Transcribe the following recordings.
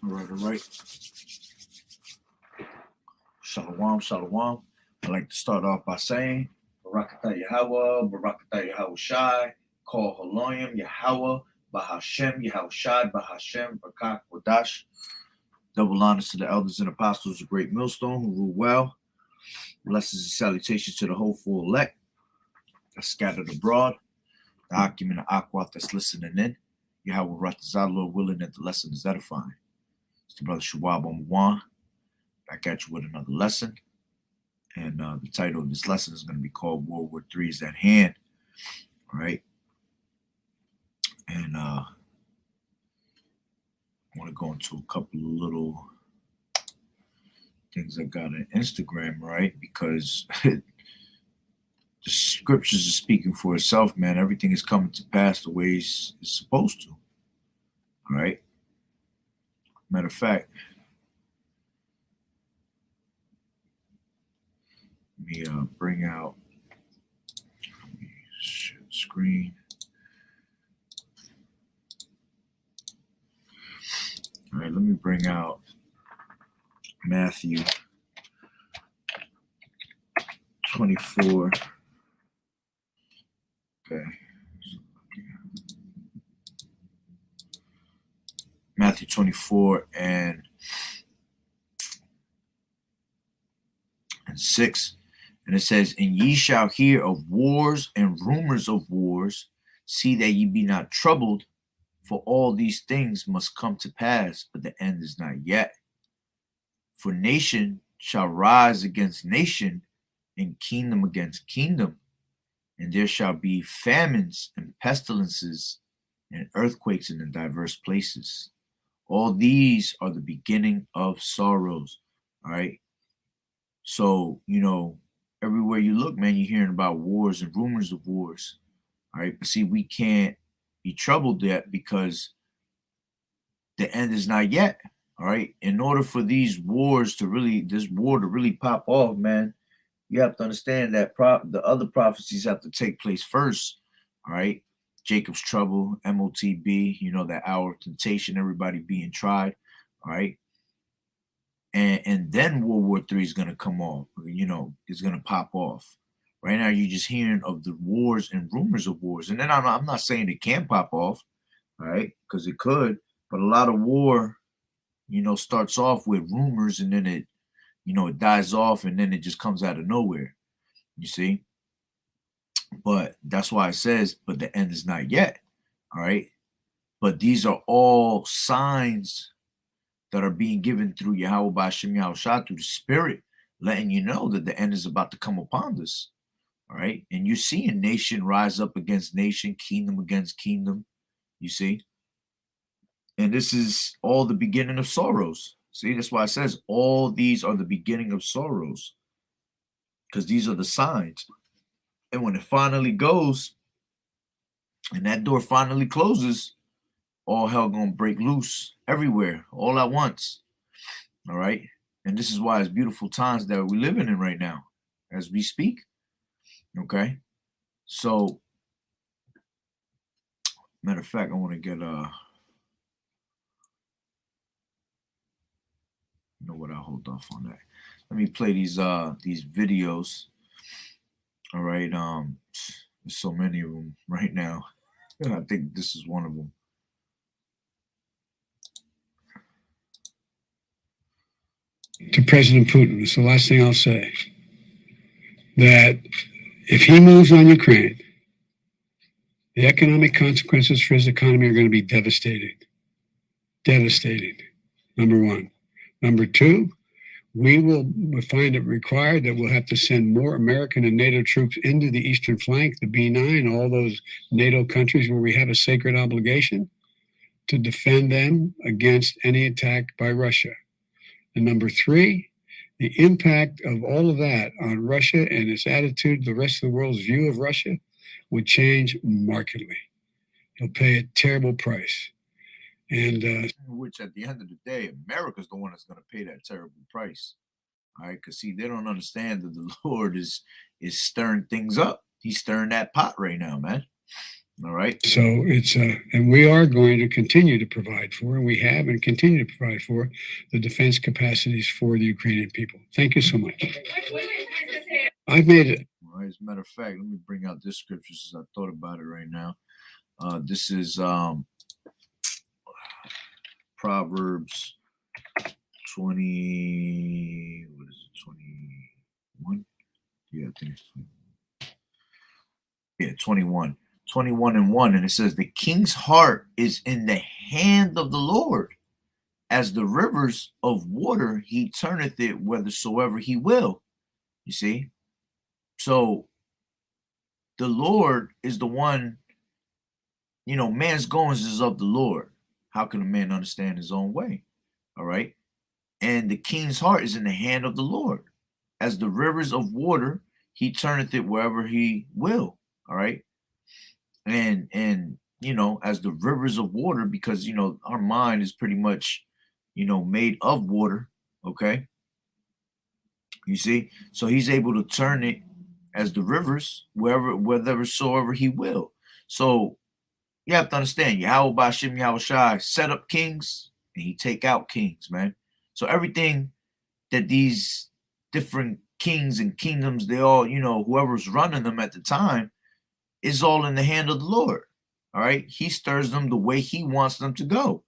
All right. Shalom, shalom. I'd like to start off by saying, Barakatah Yahawah, Barakatah Yahawashi, Call Haloyim, Yahawah, Bahashem, Yahawashi, Bahashem, Barak Wadash. Double honors to the elders and apostles of Great Millstone who rule well. Blessings and salutations to the hopeful elect that's scattered abroad. The Akim and the Akwat that's listening in. Yahweh Ratazah, Lord willing that the lesson is edifying. It's the brother Shawab Omwan. Back at you with another lesson. And the title of this lesson is going to be called Ww3 Is At Hand. All right. And I want to go into a couple of little things I got on Instagram, right? Because the scriptures are speaking for itself, man. Everything is coming to pass the way it's supposed to. All right. Matter of fact, let me bring out, let me share the screen. All right, let me bring out Matthew 24. Okay. Matthew 24 and 6. And it says, and ye shall hear of wars and rumors of wars. See that ye be not troubled, for all these things must come to pass, but the end is not yet. For nation shall rise against nation, and kingdom against kingdom. And there shall be famines and pestilences and earthquakes in the diverse places. All these are the beginning of sorrows. All right. So, you know, everywhere you look, man, you're hearing about wars and rumors of wars. All right. But see, we can't be troubled yet because the end is not yet. All right. In order for these wars to really, this war to really pop off, man, you have to understand that the other prophecies have to take place first. All right. Jacob's trouble, MOTB, you know, that hour of temptation, everybody being tried. All right. And then Ww3 is going to come off, you know, it's going to pop off. Right now, you're just hearing of the wars and rumors of wars. And then I'm not saying it can't pop off, all right, because it could. But a lot of war, you know, starts off with rumors and then it, you know, it dies off and then it just comes out of nowhere. You see? But that's why it says, but the end is not yet. All right. But these are all signs that are being given through Yahweh B'Hashem Yahushua, through the Spirit, letting you know that the end is about to come upon us. All right. And you're seeing nation rise up against nation, kingdom against kingdom. You see? And this is all the beginning of sorrows. See, that's why it says all these are the beginning of sorrows. Because these are the signs. And when it finally goes, and that door finally closes, all hell gonna break loose everywhere, all at once. All right. And this is why it's beautiful times that we're living in right now as we speak. Okay. So, matter of fact, I want to get you know what, I'll hold off on that. Let me play these videos. All right. There's so many of them right now. I think this is one of them. To President Putin, it's the last thing I'll say. that if he moves on Ukraine, the economic consequences for his economy are going to be devastating. Devastating, number one. Number two, we will find it required that we'll have to send more American and NATO troops into the eastern flank, the B9, all those NATO countries where we have a sacred obligation to defend them against any attack by Russia. And number three, the impact of all of that on Russia and its attitude, the rest of the world's view of Russia, would change markedly. He'll pay a terrible price. And which at the end of the day, America's the one that's going to pay that terrible price. All right, because see, they don't understand that the Lord is stirring things up. He's stirring that pot right now, man. All right. So it's and we are going to continue to provide for, and we have and continue to provide for the defense capacities for the Ukrainian people. Thank you so much. I've made it. All right, as a matter of fact, let me bring out this scripture since I thought about it right now. This is Proverbs 20. What is it? 21? Yeah, I think it's 21. Yeah, 21. 21 and 1, and it says, the king's heart is in the hand of the Lord. As the rivers of water, he turneth it whithersoever he will. You see? So the Lord is the one, you know, man's goings is of the Lord. How can a man understand his own way? All right. And the king's heart is in the hand of the Lord. As the rivers of water, he turneth it wherever he will. All right. And you know, as the rivers of water, because you know our mind is pretty much, you know, made of water. Okay. You see, so he's able to turn it as the rivers wheresoever he will. So you have to understand, YAHAWAH'S set up kings and he take out kings, man. So everything that these different kings and kingdoms, they all, you know, whoever's running them at the time, is all in the hand of the Lord. All right. He stirs them the way he wants them to go.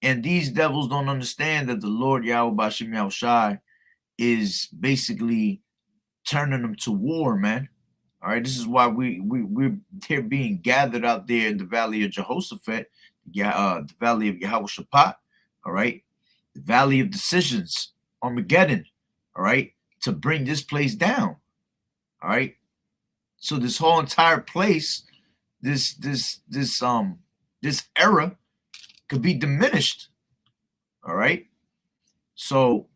And these devils don't understand that the Lord YAHAWAH is basically turning them to war, man. All right. This is why we're being gathered out there in the valley of Jehoshaphat, the valley of Yahawah. All right. The valley of decisions, Armageddon. All right. To bring this place down. All right. So this whole entire place, this era could be diminished. All right. So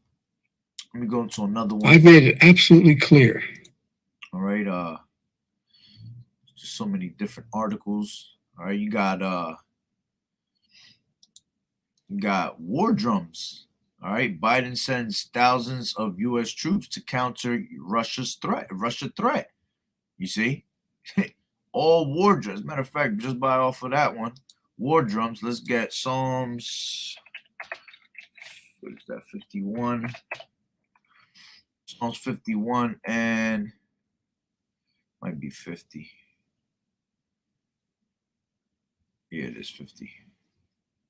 let me go into another one. I've made it absolutely clear. All right. Just so many different articles. All right. You got war drums. All right. Biden sends thousands of U.S. troops to counter Russia threat. You see, all war drums. Matter of fact, just by off of that one, war drums. Let's get Psalms. What is that? 51. Psalms 51 and might be 50. Yeah, it is 50.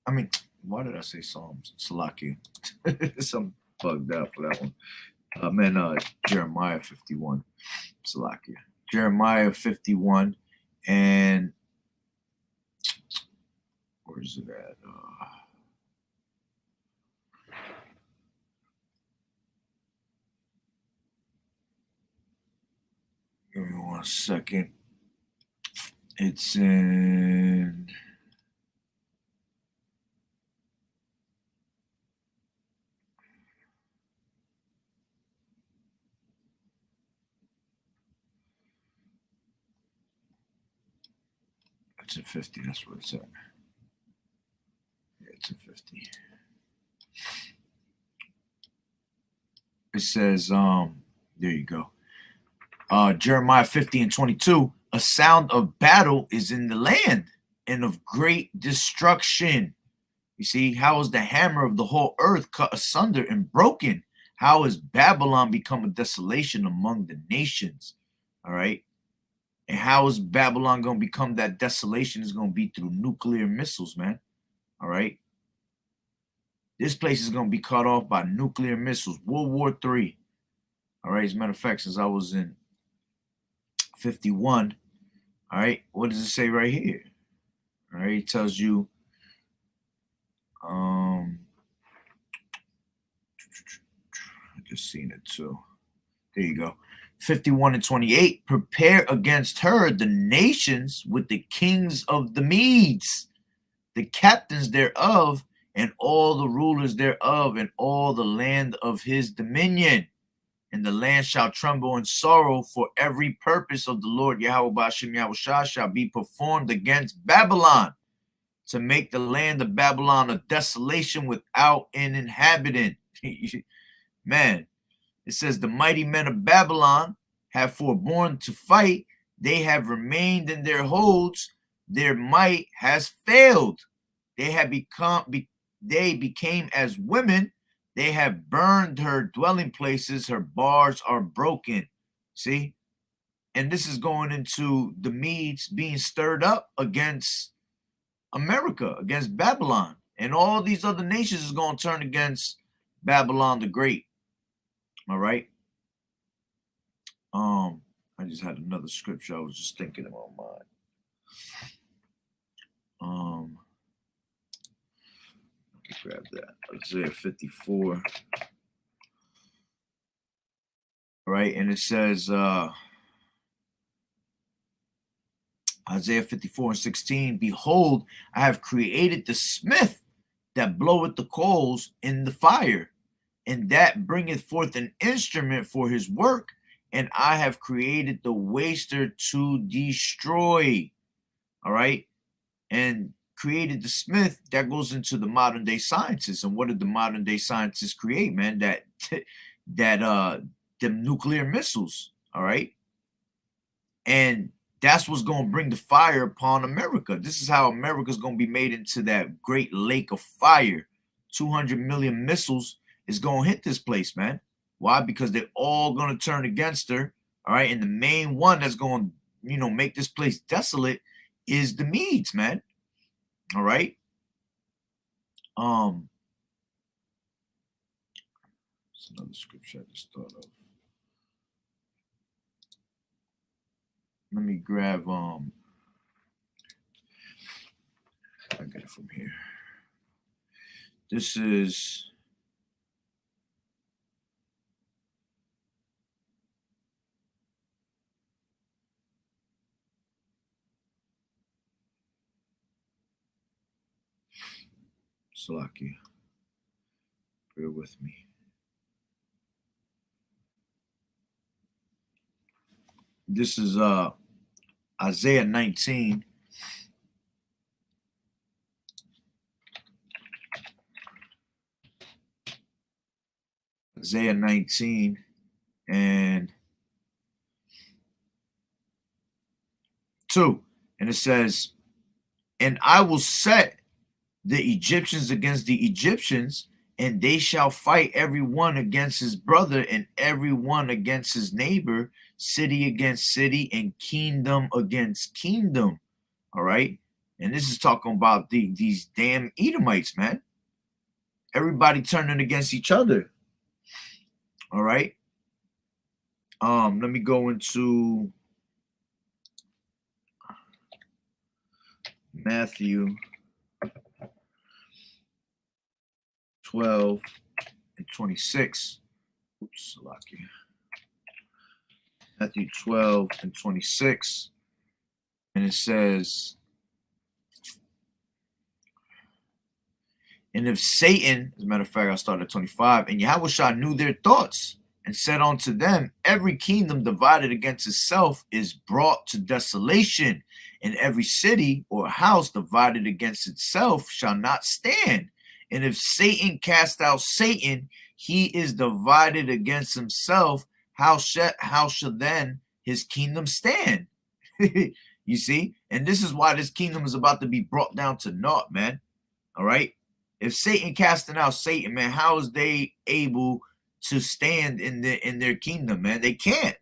I mean, why did I say Psalms? Salakia. Some bugged out for that one. Jeremiah 51. Salakia. Jeremiah 51 and where is it at? Give me 1 second. It's in It's in 50. That's what it's at. Yeah, it's in 50. It says, there you go. Jeremiah 50 and 22. A sound of battle is in the land and of great destruction. You see, how is the hammer of the whole earth cut asunder and broken? How has Babylon become a desolation among the nations? All right. And how is Babylon going to become that desolation? Is going to be through nuclear missiles, man. All right. This place is going to be cut off by nuclear missiles. World War III. All right. As a matter of fact, since I was in 51. All right, what does it say right here? All right, it tells you I just seen it too. There you go. 51 and 28. Prepare against her the nations with the kings of the Medes, the captains thereof, and all the rulers thereof, and all the land of his dominion. And the land shall tremble in sorrow, for every purpose of the Lord Yahweh Ba'ashem Yahushua shall be performed against Babylon, to make the land of Babylon a desolation without an inhabitant. Man, it says the mighty men of Babylon have forborne to fight. They have remained in their holds. Their might has failed. They have they became as women. They have burned her dwelling places. Her bars are broken. See? And this is going into the Medes being stirred up against America, against Babylon. And all these other nations is going to turn against Babylon the Great. All right. I just had another scripture I was just thinking in my mind. Let me grab that. Isaiah 54. All right, and it says Isaiah 54 and 16, behold, I have created the smith that bloweth the coals in the fire, and that bringeth forth an instrument for his work, and I have created the waster to destroy. All right, and created the smith. That goes into the modern day scientists. And what did the modern day scientists create, man? Them nuclear missiles. All right, and that's what's going to bring the fire upon America. This is how America's going to be made into that great lake of fire. 200 million missiles is going to hit this place, man. Why? Because they're all going to turn against her. All right. And the main one that's going to, make this place desolate is the Medes, man. All right. It's another scripture I just thought of. Let me grab I get it from here. This is Salakia. Bear with me. This is Isaiah 19. Isaiah 19 and 2. And it says, and I will set the Egyptians against the Egyptians, and they shall fight every one against his brother, and every one against his neighbor, city against city, and kingdom against kingdom. All right. And this is talking about these damn Edomites, man. Everybody turning against each other. All right. Let me go into Matthew 12 and 26. Oops, lucky. Matthew 12 and 26. And it says, and if Satan, as a matter of fact, I started at 25, and Yahushua knew their thoughts, and said unto them, every kingdom divided against itself is brought to desolation, and every city or house divided against itself shall not stand. And if Satan cast out Satan, he is divided against himself. How shall then his kingdom stand? You see? And this is why this kingdom is about to be brought down to naught, man. All right? If Satan casting out Satan, man, how is they able to stand in their kingdom, man? They can't.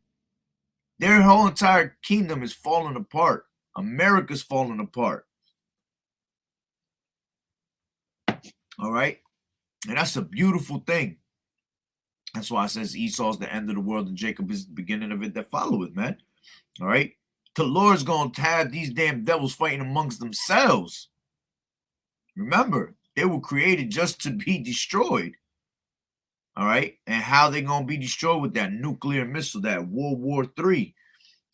Their whole entire kingdom is falling apart. America's falling apart. All right? And that's a beautiful thing. That's why it says Esau's the end of the world and Jacob is the beginning of it that followeth, man. All right. The Lord's going to have these damn devils fighting amongst themselves. Remember, they were created just to be destroyed. All right. And how they going to be destroyed with that nuclear missile, that World War III.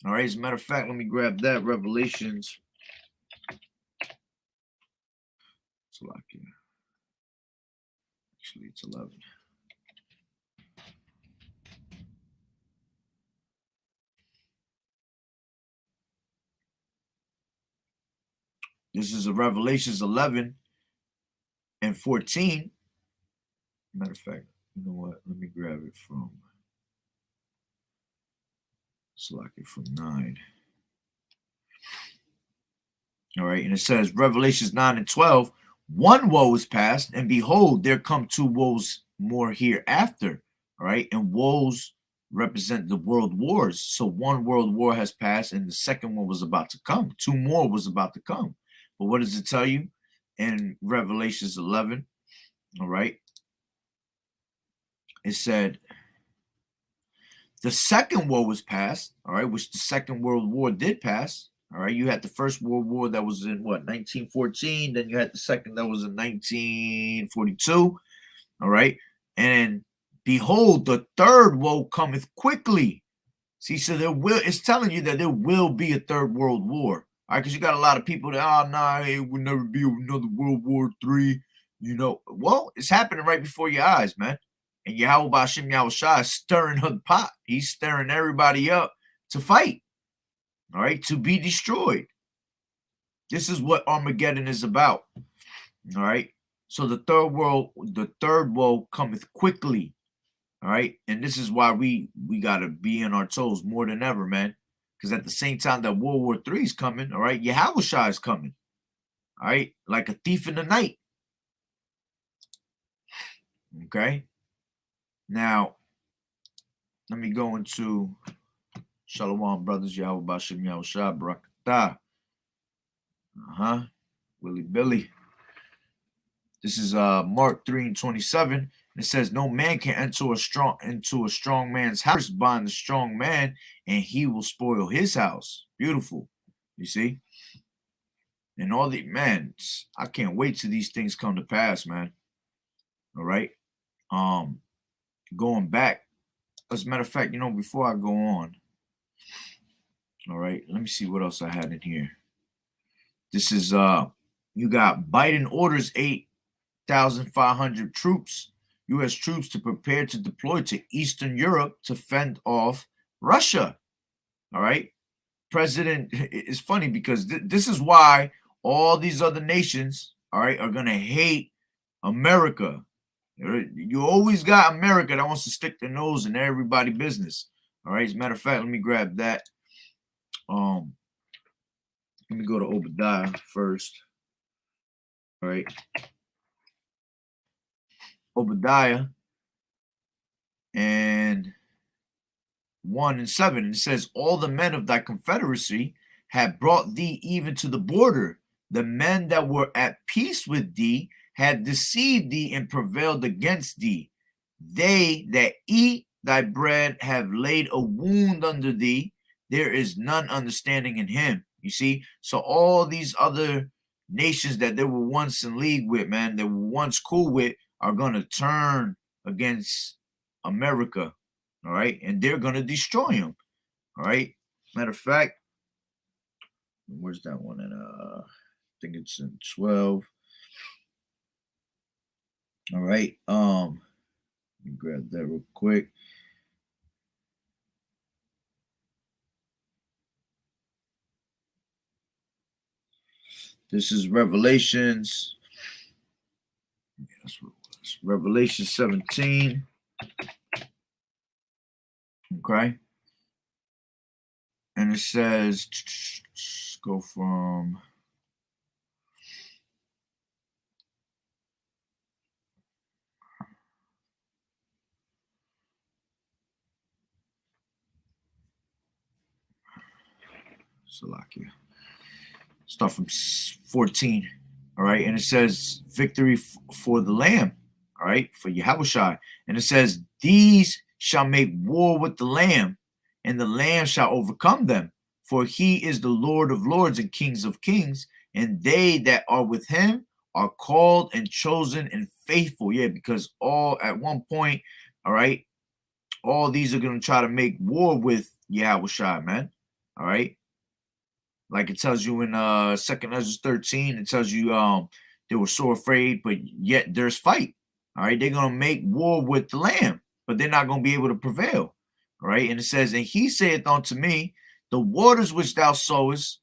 All right. As a matter of fact, let me grab that. Revelations. Actually, it's 11. This is a Revelations 11 and 14. Matter of fact, you know what? Let me grab it from. Select it from 9. All right, and it says Revelations 9 and 12. One woe is past, and behold, there come 2 woes more hereafter. All right, and woes represent the world wars. So one world war has passed, and the second one was about to come. 2 more was about to come. But what does it tell you in Revelations 11? All right, it said the second woe was past. All right, which the Second World War did pass. All right, you had the First World War that was in what, 1914. Then you had the second that was in 1942. All right, and behold, the third woe cometh quickly. See, so it's telling you that there will be a third world war. All right, because you got a lot of people that, nah, it will never be another World War III. You know, well, it's happening right before your eyes, man. And YAHAWAH'S is stirring the pot. He's stirring everybody up to fight. All right, to be destroyed. This is what Armageddon is about. All right. So the third woe cometh quickly. All right. And this is why we gotta be on our toes more than ever, man. Because at the same time that World War III is coming, all right, YAHAWAH'S is coming. All right, like a thief in the night. Okay. Now, let me go into Shalom, brothers. Yahweh Bashem Yahushua Barakatah. Willie Billy. This is Mark 3 and 27. It says, no man can enter into a strong man's house, bind the strong man, and he will spoil his house. Beautiful. You see? And all the man, I can't wait till these things come to pass, man. All right. Going back. As a matter of fact, you know, before I go on, all right, let me see what else I had in here. This is you got Biden orders 8,500 troops, U.S. troops, to prepare to deploy to Eastern Europe to fend off Russia. All right. President, it's funny because this is why all these other nations, all right, are going to hate America. You always got America that wants to stick their nose in everybody's business. All right. As a matter of fact, let me grab that. Let me go to Obadiah first. All right. Obadiah and 1 and 7. And it says, all the men of thy confederacy have brought thee even to the border. The men that were at peace with thee had deceived thee and prevailed against thee. They that eat thy bread have laid a wound under thee. There is none understanding in him. You see? So all these other nations that they were once in league with, man, they were once cool with, are going to turn against America. All right. And they're going to destroy them. All right. Matter of fact, where's that one? And I think it's in 12. All right. Let me grab that real quick. This is Revelations. Yeah, that's what it was. Revelation 17. Okay. And it says, go from Salakia. Start from 14. All right. And it says, victory for the Lamb. All right. For YAHAWAH'S. And it says, these shall make war with the Lamb, and the Lamb shall overcome them. For he is the Lord of lords and kings of kings, and they that are with him are called and chosen and faithful. Yeah, because all at one point, all right, all these are going to try to make war with Yahawashi, man. All right. Like it tells you in 2nd Ezra 13, it tells you they were so afraid, but yet there's fight. All right, they're gonna make war with the Lamb, but they're not gonna be able to prevail. All right, and it says, and he saith unto me, the waters which thou sowest,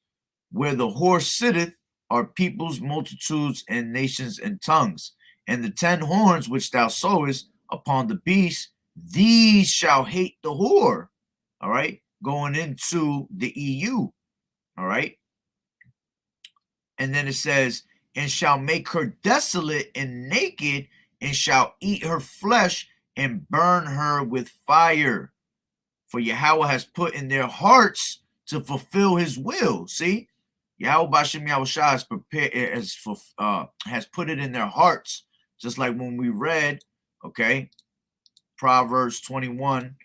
where the horse sitteth, are peoples, multitudes, and nations and tongues. And the 10 horns which thou sowest upon the beast, these shall hate the whore. All right, going into the EU. All right. And then it says, and shall make her desolate and naked, and shall eat her flesh and burn her with fire. For Yahweh has put in their hearts to fulfill his will. See, Yahweh Bashem Yahushua has prepared, has put it in their hearts, just like when we read, okay, Proverbs 21:1.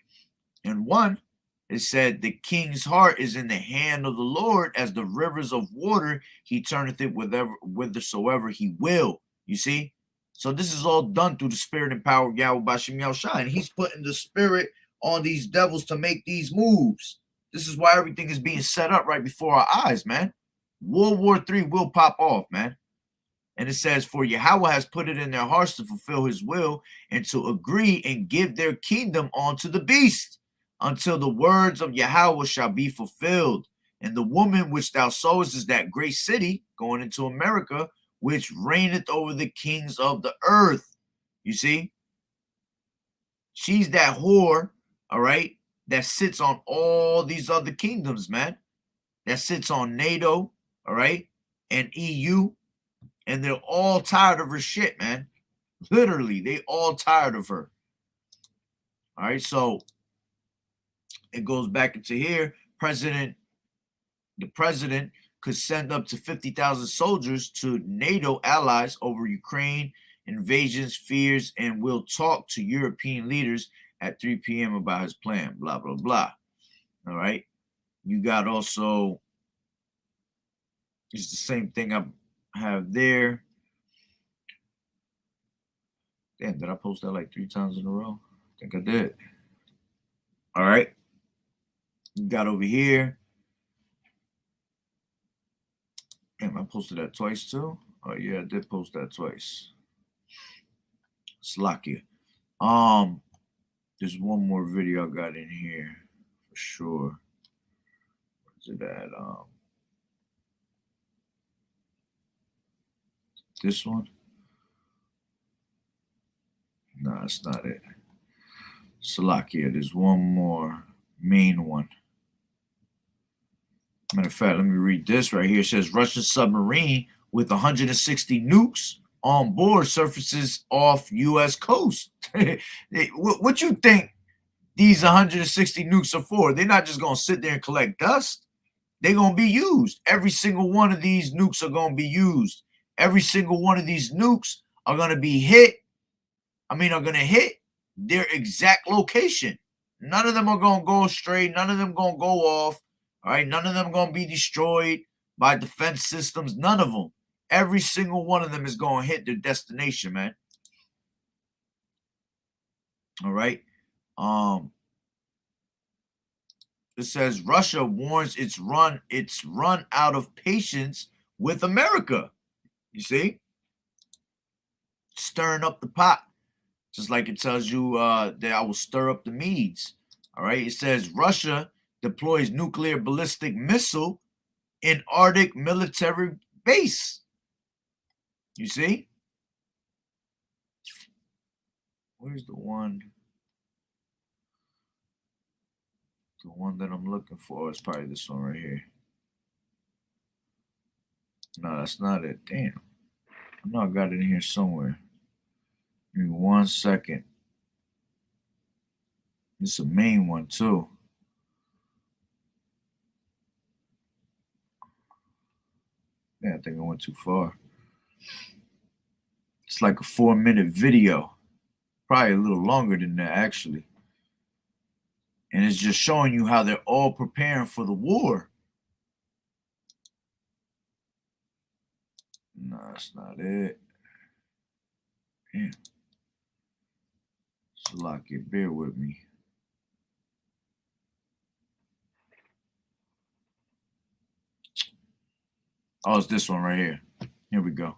It said, the king's heart is in the hand of the Lord, as the rivers of water, he turneth it whithersoever he will. You see? So this is all done through the spirit and power of Yahweh Bashem Yahushua. And he's putting the spirit on these devils to make these moves. This is why everything is being set up right before our eyes, man. World War III will pop off, man. And it says, for Yahweh has put it in their hearts to fulfill his will, and to agree and give their kingdom unto the beast, until the words of Yahweh shall be fulfilled. And the woman which thou sowest is that great city, going into America, which reigneth over the kings of the earth. You see? She's that whore, all right, that sits on all these other kingdoms, man. That sits on NATO, all right, and EU. And they're all tired of her shit, man. Literally, they all tired of her. All right, so it goes back into here. The president could send up to 50,000 soldiers to NATO allies over Ukraine invasions, fears, and will talk to European leaders at 3 p.m. about his plan, blah, blah, blah. All right. You got also, it's the same thing I have there. Damn, did I post that like 3 times in a row? I think I did. All right. You got over here. Damn, I posted that twice too. Oh yeah, I did post that twice. Slakia. There's one more video I got in here for sure. Where's it at? This one? No, that's not it. Salakia, there's one more main one. Matter of fact, let me read this right here. It says Russian submarine with 160 nukes on board surfaces off U.S. coast. What you think these 160 nukes are for? They're not just going to sit there and collect dust. They're going to be used. Every single one of these nukes are going to be used. Every single one of these nukes are going to be hit. Are going to hit their exact location. None of them are going to go straight. None of them going to go off. All right. None of them going to be destroyed by defense systems. None of them. Every single one of them is going to hit their destination, man. All right. It says Russia warns it's run out of patience with America. You see? Stirring up the pot. Just like it tells you that I will stir up the Medes. All right. It says Russia deploys nuclear ballistic missile in Arctic military base. You see? Where's the one? The one that I'm looking for is probably this one right here. No, that's not it. Damn. I know I got it in here somewhere. Give me 1 second. This is a main one too. Yeah, I think I went too far. It's like a 4-minute video. Probably a little longer than that, actually. And it's just showing you how they're all preparing for the war. No, that's not it. Damn. Salakia, bear with me. Oh, it's this one right here. Here we go.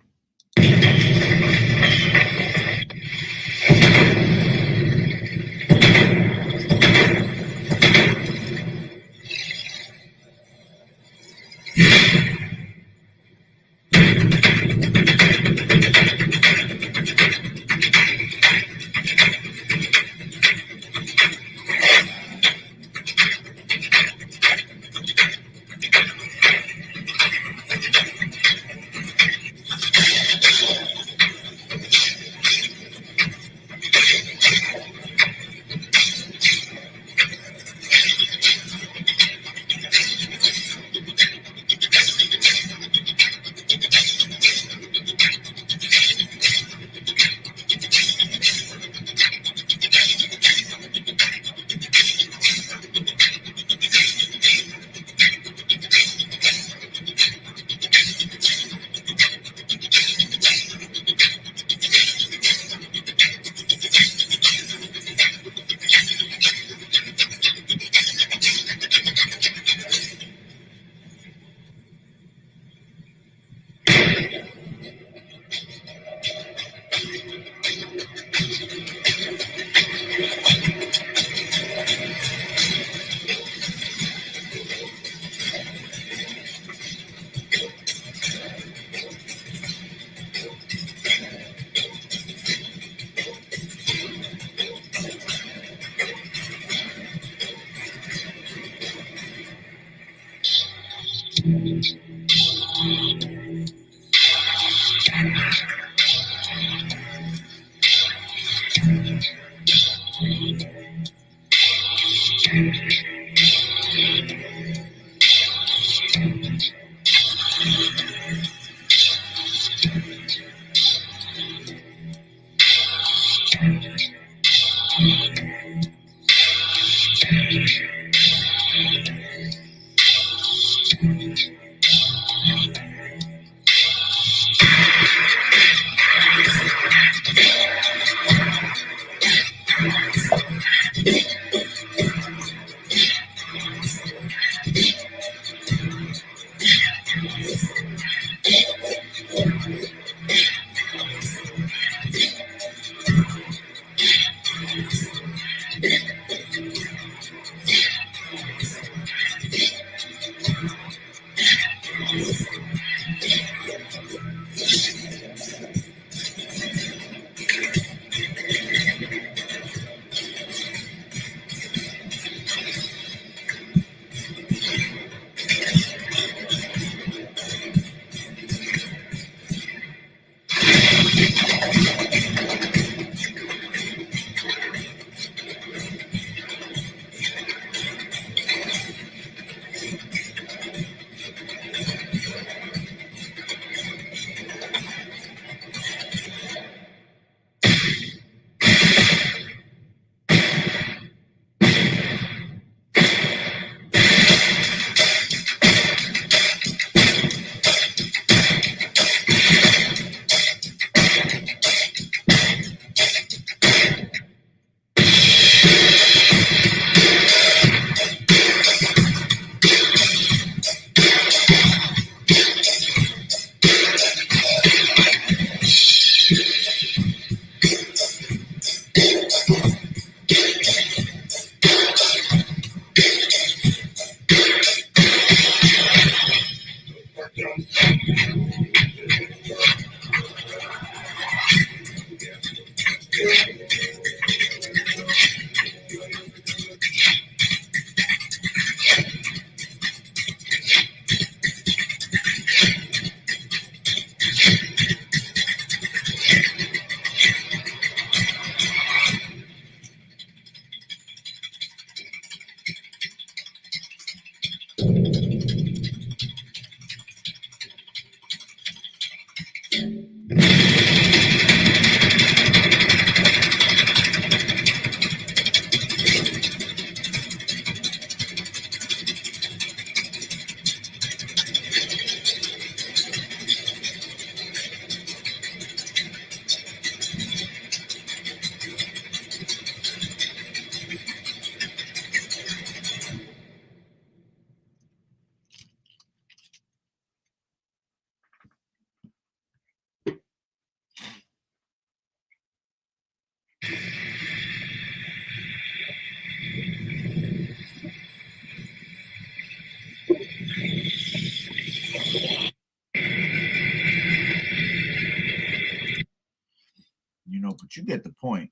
get the point.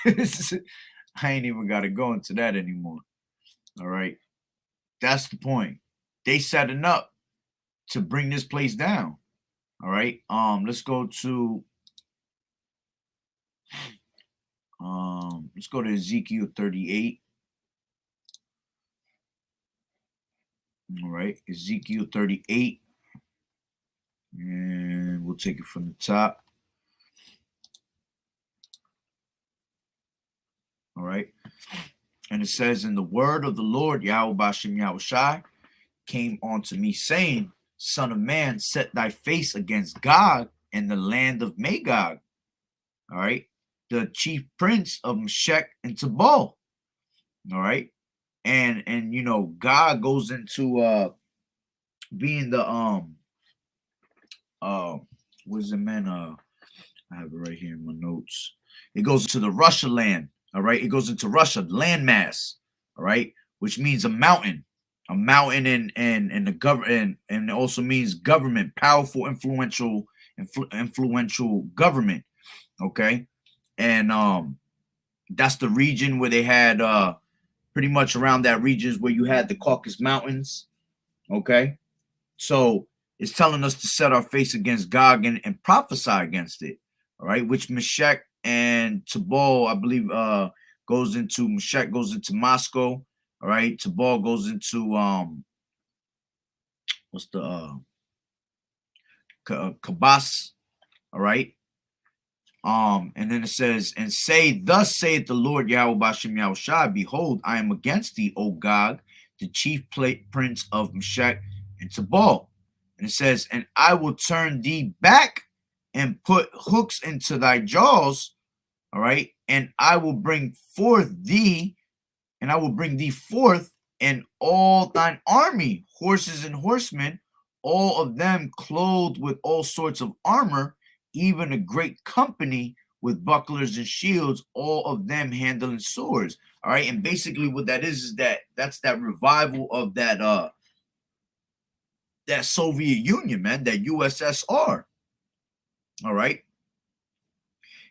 I ain't even got to go into that anymore. All right. That's the point. They setting up to bring this place down. All right. Let's go to Ezekiel 38. All right, Ezekiel 38. And we'll take it from the top. All right. And it says, "And the word of the Lord, YAHAWAH'S, came unto me, saying, Son of man, set thy face against Gog and the land of Magog." All right. The chief prince of Meshech and Tubal. All right. And you know, God goes into being the what is it, man? I have it right here in my notes. It goes to the Russia land. All right. It goes into Russia, landmass. All right, which means a mountain and the government, and it also means government, powerful, influential government. Okay. And that's the region where they had pretty much around that region is where you had the Caucasus Mountains. Okay. So it's telling us to set our face against Gog and prophesy against it. All right. Which Meshech and Tubal, I believe, goes into Meshech goes into Moscow. All right. Tubal goes into what's the Kabas. All right. And then it says, "And say, thus saith the Lord YAHAWAH'S, behold, I am against thee, O Gog, the chief prince of Meshech and Tubal." And it says, "And I will turn thee back and put hooks into thy jaws." All right. "And I will bring thee forth and all thine army, horses and horsemen, all of them clothed with all sorts of armor, even a great company with bucklers and shields, all of them handling swords." All right. And basically what that is that's that revival of that Soviet Union, man, that USSR. All right.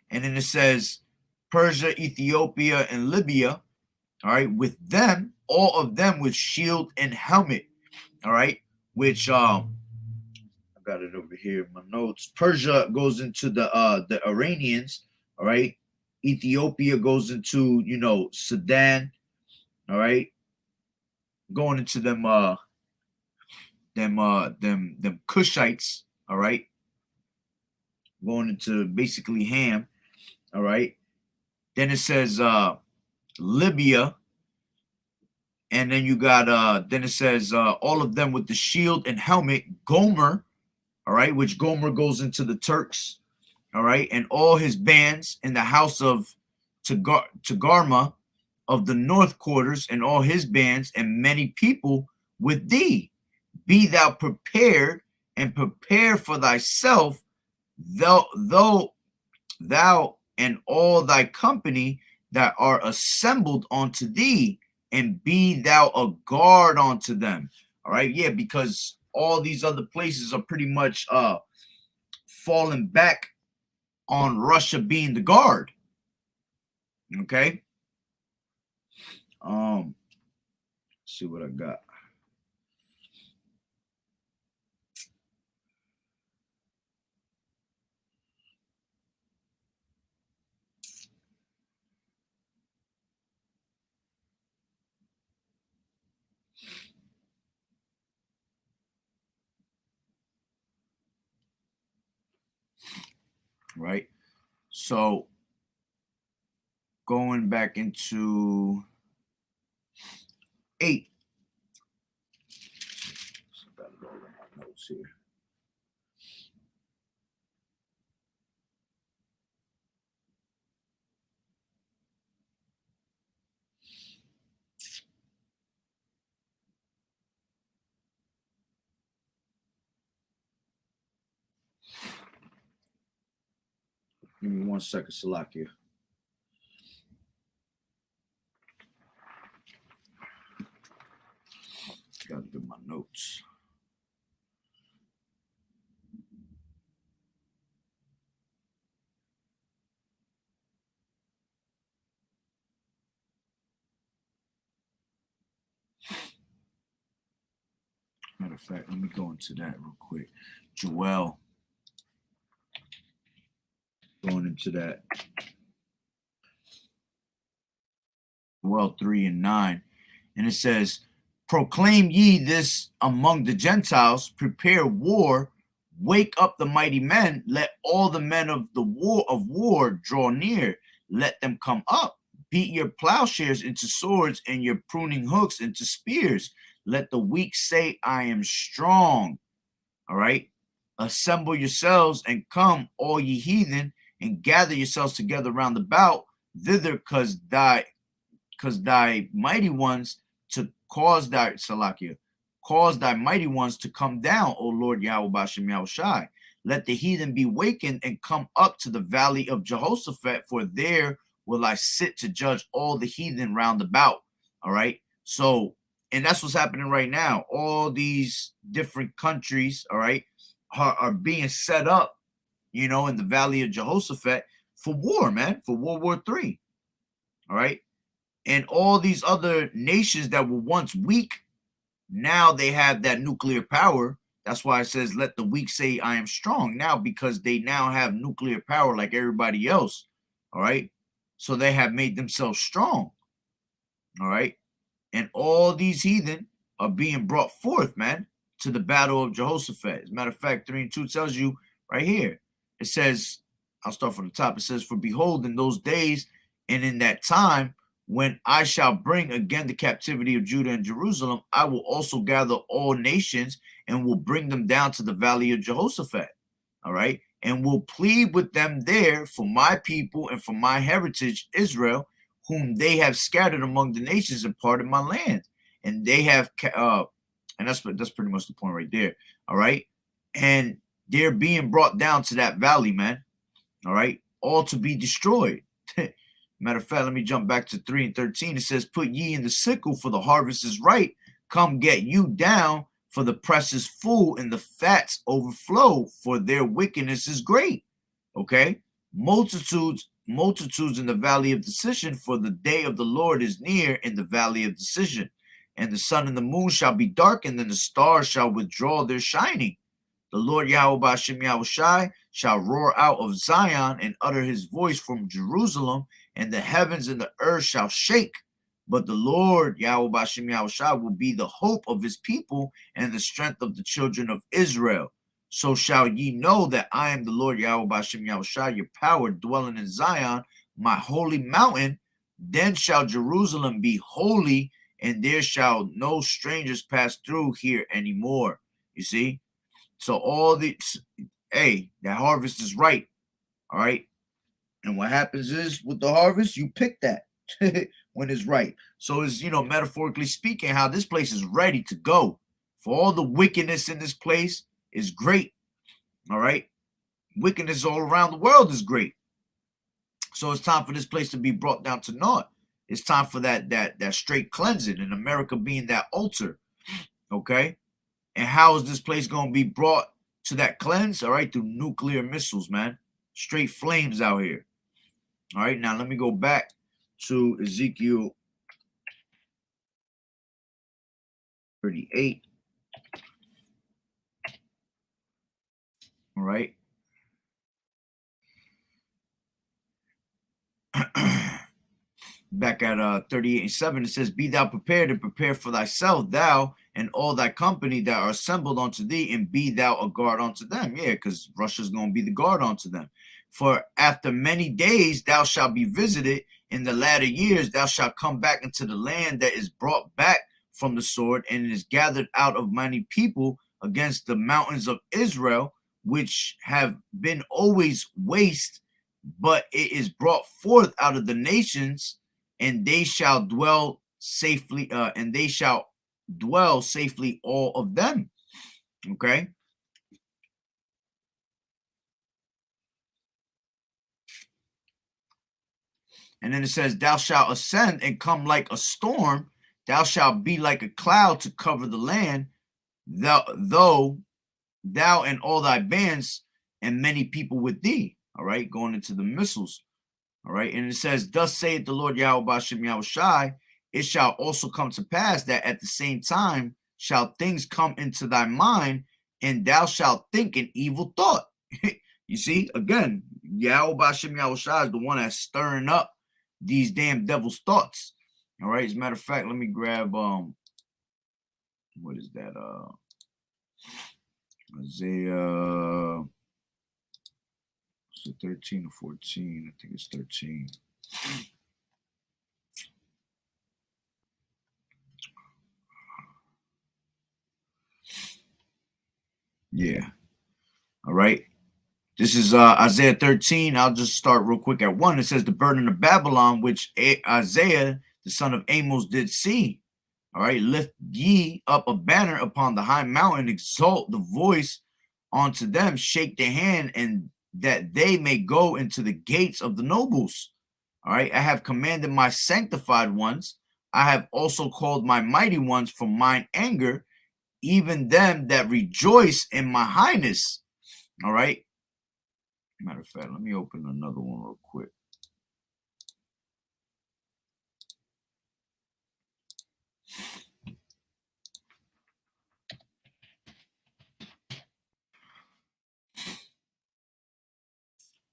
And then it says Persia, Ethiopia, and Libya. All right. With them, all of them with shield and helmet. All right. Which I got it over here in my notes. Persia goes into the Iranians. All right. Ethiopia goes into, you know, Sudan. All right. Going into them Cushites. All right. Going into basically Ham. All right. Then it says Libya. And then you got then it says all of them with the shield and helmet, Gomer. All right, which Gomer goes into the Turks. All right, and all his bands in the house of Tagarma of the north quarters, and all his bands and many people with thee. Be thou prepared and prepare for thyself, thou and all thy company that are assembled unto thee, and be thou a guard unto them. All right, yeah, because all these other places are pretty much falling back on Russia being the guard. Okay. Let's see what I got. Right. So going back into 8. So I got it all in my notes here. Give me 1 second, Salakia. Gotta get my notes. of fact, let me go into that real quick. Joel. Going into that. Joel 3 and 9. And it says, proclaim ye this among the Gentiles, prepare war, wake up the mighty men, let all the men of the war draw near, let them come up. Beat your plowshares into swords and your pruning hooks into spears. Let the weak say, I am strong. All right. Assemble yourselves and come, all ye heathen, and gather yourselves together round about thither, because thy mighty ones to cause thy mighty ones to come down, O Lord Yahweh Bashem Yahushai. Let the heathen be wakened and come up to the valley of Jehoshaphat, for there will I sit to judge all the heathen round about. All right. So, and that's what's happening right now. All these different countries, all right, are being set up, you know, in the valley of Jehoshaphat for war, man, for World War III. All right. And all these other nations that were once weak, now they have that nuclear power. That's why it says, let the weak say, I am strong now, because they now have nuclear power like everybody else. All right. So they have made themselves strong. All right. And all these heathen are being brought forth, man, to the battle of Jehoshaphat. As a matter of fact, 3 and 2 tells you right here. It says, I'll start from the top. It says, for behold, in those days and in that time, when I shall bring again the captivity of Judah and Jerusalem, I will also gather all nations and will bring them down to the valley of Jehoshaphat. All right. And will plead with them there for my people and for my heritage, Israel, whom they have scattered among the nations and parted my land. And they have, and that's pretty much the point right there. All right. And they're being brought down to that valley, man. All right. All to be destroyed. Matter of fact, let me jump back to 3 and 13. It says, put ye in the sickle, for the harvest is ripe. Come get you down, for the press is full and the fats overflow, for their wickedness is great. Okay. Multitudes in the valley of decision, for the day of the Lord is near in the valley of decision. And the sun and the moon shall be darkened, and the stars shall withdraw their shining. The Lord Yahweh Bashem Yahushai shall roar out of Zion and utter his voice from Jerusalem, and the heavens and the earth shall shake. But the Lord Yahweh Bashem Yahushai will be the hope of his people and the strength of the children of Israel. So shall ye know that I am the Lord Yahweh Bashem Yahushai, your power dwelling in Zion, my holy mountain. Then shall Jerusalem be holy, and there shall no strangers pass through here anymore. You see? So all the, hey, that harvest is ripe. All right. And what happens is with the harvest, you pick that when it's ripe. So it's, you know, metaphorically speaking, how this place is ready to go. For all the wickedness in this place is great. All right. Wickedness all around the world is great. So it's time for this place to be brought down to naught. It's time for that straight cleansing, and America being that altar. Okay. And how is this place going to be brought to that cleanse? All right, through nuclear missiles, man. Straight flames out here. All right, now let me go back to Ezekiel 38. All right. Back at 38 and 7, it says, be thou prepared and prepare for thyself, thou and all thy company that are assembled unto thee, and be thou a guard unto them. Yeah, because Russia's going to be the guard unto them. For after many days thou shalt be visited, in the latter years thou shalt come back into the land that is brought back from the sword, and is gathered out of many people against the mountains of Israel, which have been always waste, but it is brought forth out of the nations, and they shall dwell safely, all of them. Okay. And then it says, thou shalt ascend and come like a storm. Thou shalt be like a cloud to cover the land, though thou and all thy bands and many people with thee. All right, going into the missiles. All right, and it says, thus saith the Lord Yahweh Bashem Yahushai, it shall also come to pass that at the same time shall things come into thy mind, and thou shalt think an evil thought. You see, again, Yahweh Bashim Yahushua is the one that's stirring up these damn devil's thoughts. All right. As a matter of fact, let me grab what is that? Isaiah, is it 13 or 14? I think it's 13. Yeah. All right. This is Isaiah 13. I'll just start real quick at 1. It says, the burden of Babylon, which Isaiah, the son of Amos, did see. All right. Lift ye up a banner upon the high mountain, exalt the voice unto them, shake the hand, and that they may go into the gates of the nobles. All right. I have commanded my sanctified ones. I have also called my mighty ones from mine anger, even them that rejoice in my highness. All right. Matter of fact, let me open another one real quick.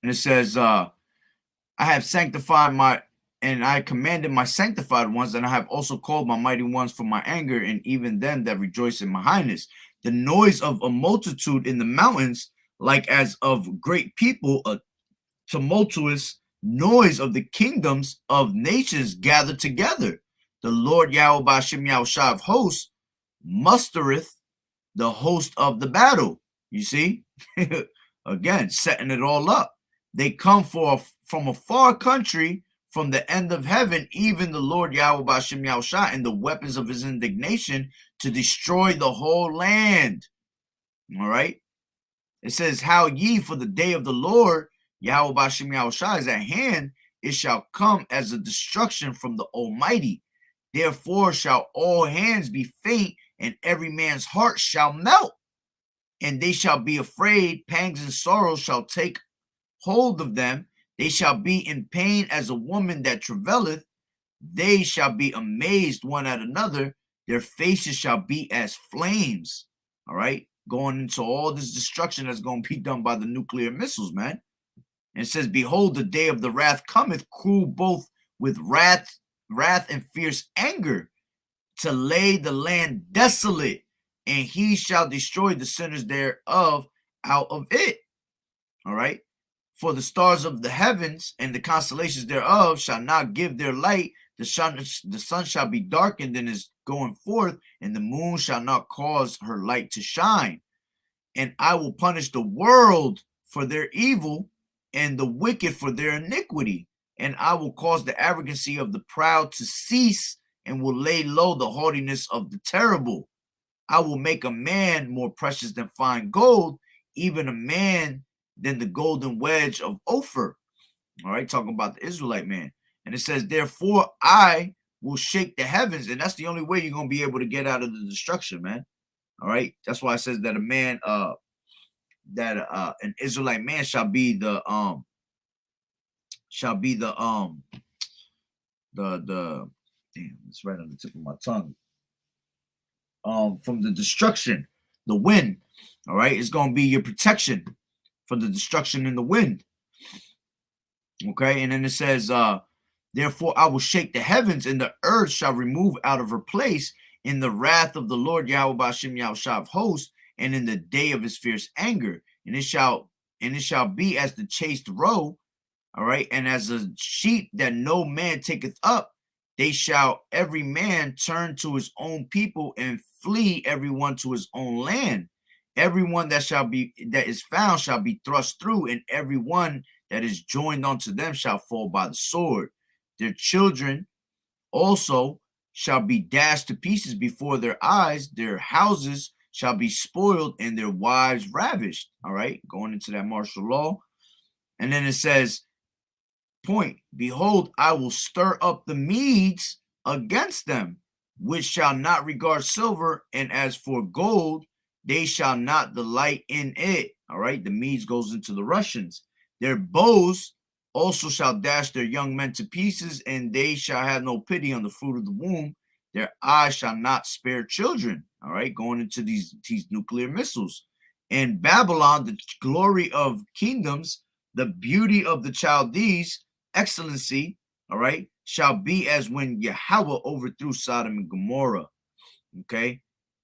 And it says, I have sanctified my, and I commanded my sanctified ones, and I have also called my mighty ones from my anger, and even them that rejoice in my highness. The noise of a multitude in the mountains, like as of great people, a tumultuous noise of the kingdoms of nations gathered together. The Lord Yahweh Bashim Yahushua of hosts mustereth the host of the battle. You see, again, setting it all up. They come from a far country, from the end of heaven, even the Lord Yahweh Bashim Yahushua, and the weapons of his indignation to destroy the whole land. All right. It says, how ye, for the day of the Lord Yahweh Bashim Yahushua is at hand, it shall come as a destruction from the Almighty. Therefore shall all hands be faint, and every man's heart shall melt. And they shall be afraid, pangs and sorrows shall take hold of them. They shall be in pain as a woman that travaileth. They shall be amazed one at another. Their faces shall be as flames. All right. Going into all this destruction that's going to be done by the nuclear missiles, man. And it says, behold, the day of the wrath cometh, cruel both with wrath and fierce anger, to lay the land desolate, and he shall destroy the sinners thereof out of it. All right. For the stars of the heavens and the constellations thereof shall not give their light. The sun shall be darkened in his going forth, and the moon shall not cause her light to shine. And I will punish the world for their evil, and the wicked for their iniquity. And I will cause the arrogancy of the proud to cease, and will lay low the haughtiness of the terrible. I will make a man more precious than fine gold, even a man than the golden wedge of Ophir. All right, talking about the Israelite man. And it says, therefore I will shake the heavens. And that's the only way you're going to be able to get out of the destruction, man. All right. That's why it says that a man, an Israelite man shall be the damn, it's right on the tip of my tongue. From the destruction, the wind. All right. It's going to be your protection from the destruction in the wind. Okay. And then it says, therefore I will shake the heavens, and the earth shall remove out of her place in the wrath of the Lord Yahweh Bashim Yahushua of hosts, and in the day of his fierce anger. And it shall be as the chaste roe, all right, and as a sheep that no man taketh up. They shall every man turn to his own people, and flee everyone to his own land. Everyone that is found shall be thrust through, and everyone that is joined unto them shall fall by the sword. Their children also shall be dashed to pieces before their eyes. Their houses shall be spoiled, and their wives ravished. All right, going into that martial law. And then it says, behold, I will stir up the Medes against them, which shall not regard silver, and as for gold, they shall not delight in it. All right, the Medes goes into the Russians. Their bows also shall dash their young men to pieces, and they shall have no pity on the fruit of the womb. their eyes shall not spare children. All right, going into these nuclear missiles. And Babylon, the glory of kingdoms, the beauty of the Chaldees, excellency, all right, shall be as when Yahweh overthrew Sodom and Gomorrah. Okay,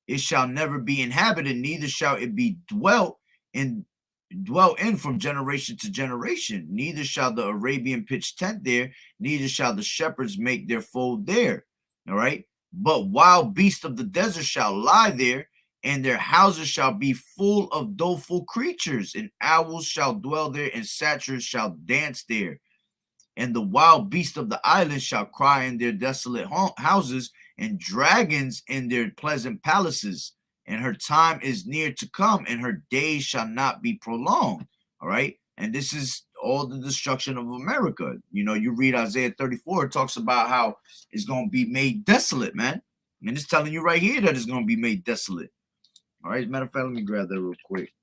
it shall never be inhabited, neither shall it be dwelt in from generation to generation. Neither shall the Arabian pitch tent there, neither shall the shepherds make their fold there. All right, but wild beasts of the desert shall lie there, and their houses shall be full of doleful creatures, and owls shall dwell there, and satyrs shall dance there. And the wild beasts of the islands shall cry in their desolate houses, and dragons in their pleasant palaces. And her time is near to come, and her days shall not be prolonged. All right. And this is all the destruction of America. You know, you read Isaiah 34, it talks about how it's going to be made desolate, man. And it's telling you right here that it's going to be made desolate. All right. As a matter of fact, let me grab that real quick.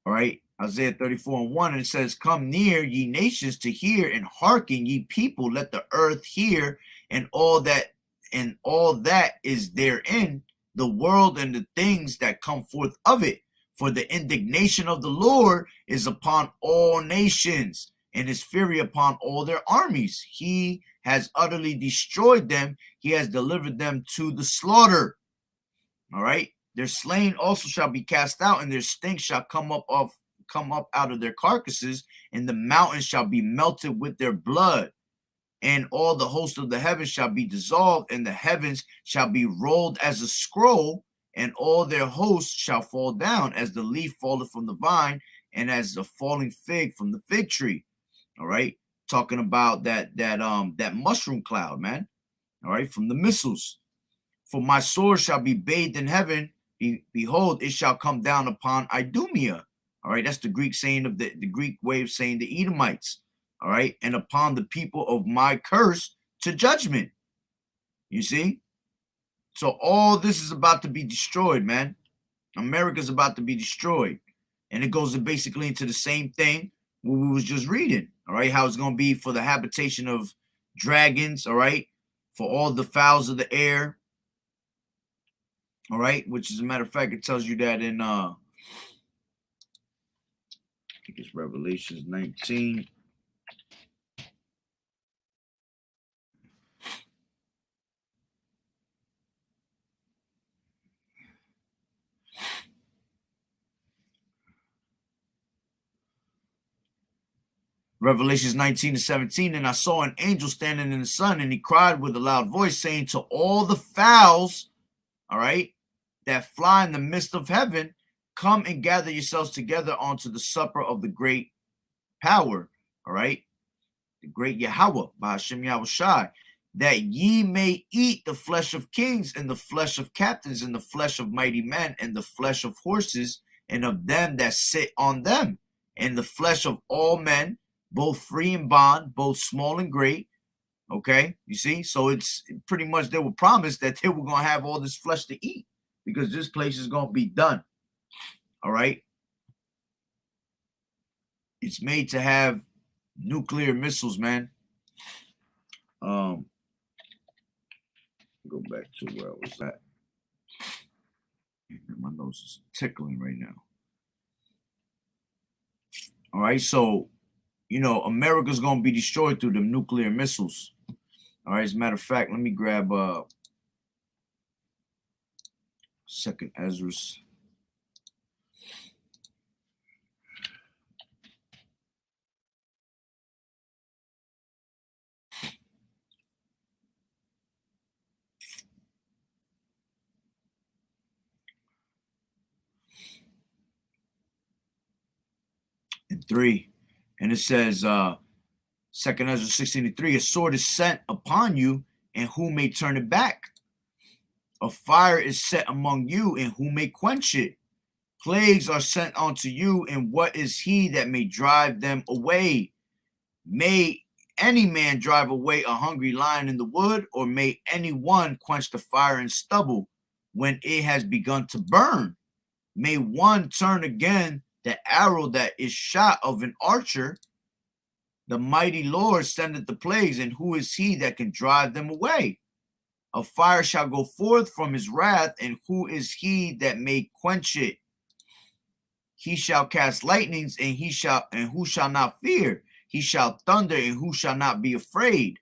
All right. Isaiah 34:1, and it says, come near, ye nations, to hear, and hearken, ye people, let the earth hear, and all that is therein, the world and the things that come forth of it. For the indignation of the Lord is upon all nations, and his fury upon all their armies. He has utterly destroyed them. He has delivered them to the slaughter. All right. Their slain also shall be cast out, and their stink shall come up out of their carcasses, and the mountains shall be melted with their blood. And all the host of the heavens shall be dissolved, and the heavens shall be rolled as a scroll, and all their hosts shall fall down as the leaf falleth from the vine, and as the falling fig from the fig tree. All right, talking about that mushroom cloud, man. All right, from the missiles. For my sword shall be bathed in heaven. Behold, it shall come down upon Idumea. All right, that's the Greek saying of the Greek way of saying the Edomites. All right, and upon the people of my curse to judgment. You see? So all this is about to be destroyed, man. America's about to be destroyed. And it goes basically into the same thing what we was just reading. All right, how it's going to be for the habitation of dragons. All right, for all the fowls of the air. All right, which as a matter of fact, it tells you that in I think it's Revelations 19. Revelations 19:17, and I saw an angel standing in the sun, and he cried with a loud voice, saying to all the fowls, all right, that fly in the midst of heaven, come and gather yourselves together onto the supper of the great power, all right, the great Yahweh, by Hashem Yahushai, that ye may eat the flesh of kings, and the flesh of captains, and the flesh of mighty men, and the flesh of horses, and of them that sit on them, and the flesh of all men, both free and bond, both small and great. Okay, you see, so it's pretty much they were promised that they were going to have all this flesh to eat because this place is going to be done. All right, it's made to have nuclear missiles, man. Go back to where I was at. My nose is tickling right now. All right, so you know, America's going to be destroyed through the nuclear missiles. All right, as a matter of fact, let me grab Second Ezra's. And 3. And it says, 2nd Ezra 16:3, a sword is sent upon you, and who may turn it back? A fire is set among you, and who may quench it? Plagues are sent unto you, and what is he that may drive them away? May any man drive away a hungry lion in the wood, or may any one quench the fire in stubble when it has begun to burn? May one turn again the arrow that is shot of an archer, The mighty Lord sendeth the plagues, and who is he that can drive them away? A fire shall go forth from his wrath, and who is he that may quench it? He shall cast lightnings, and who shall not fear? He shall thunder, and who shall not be afraid?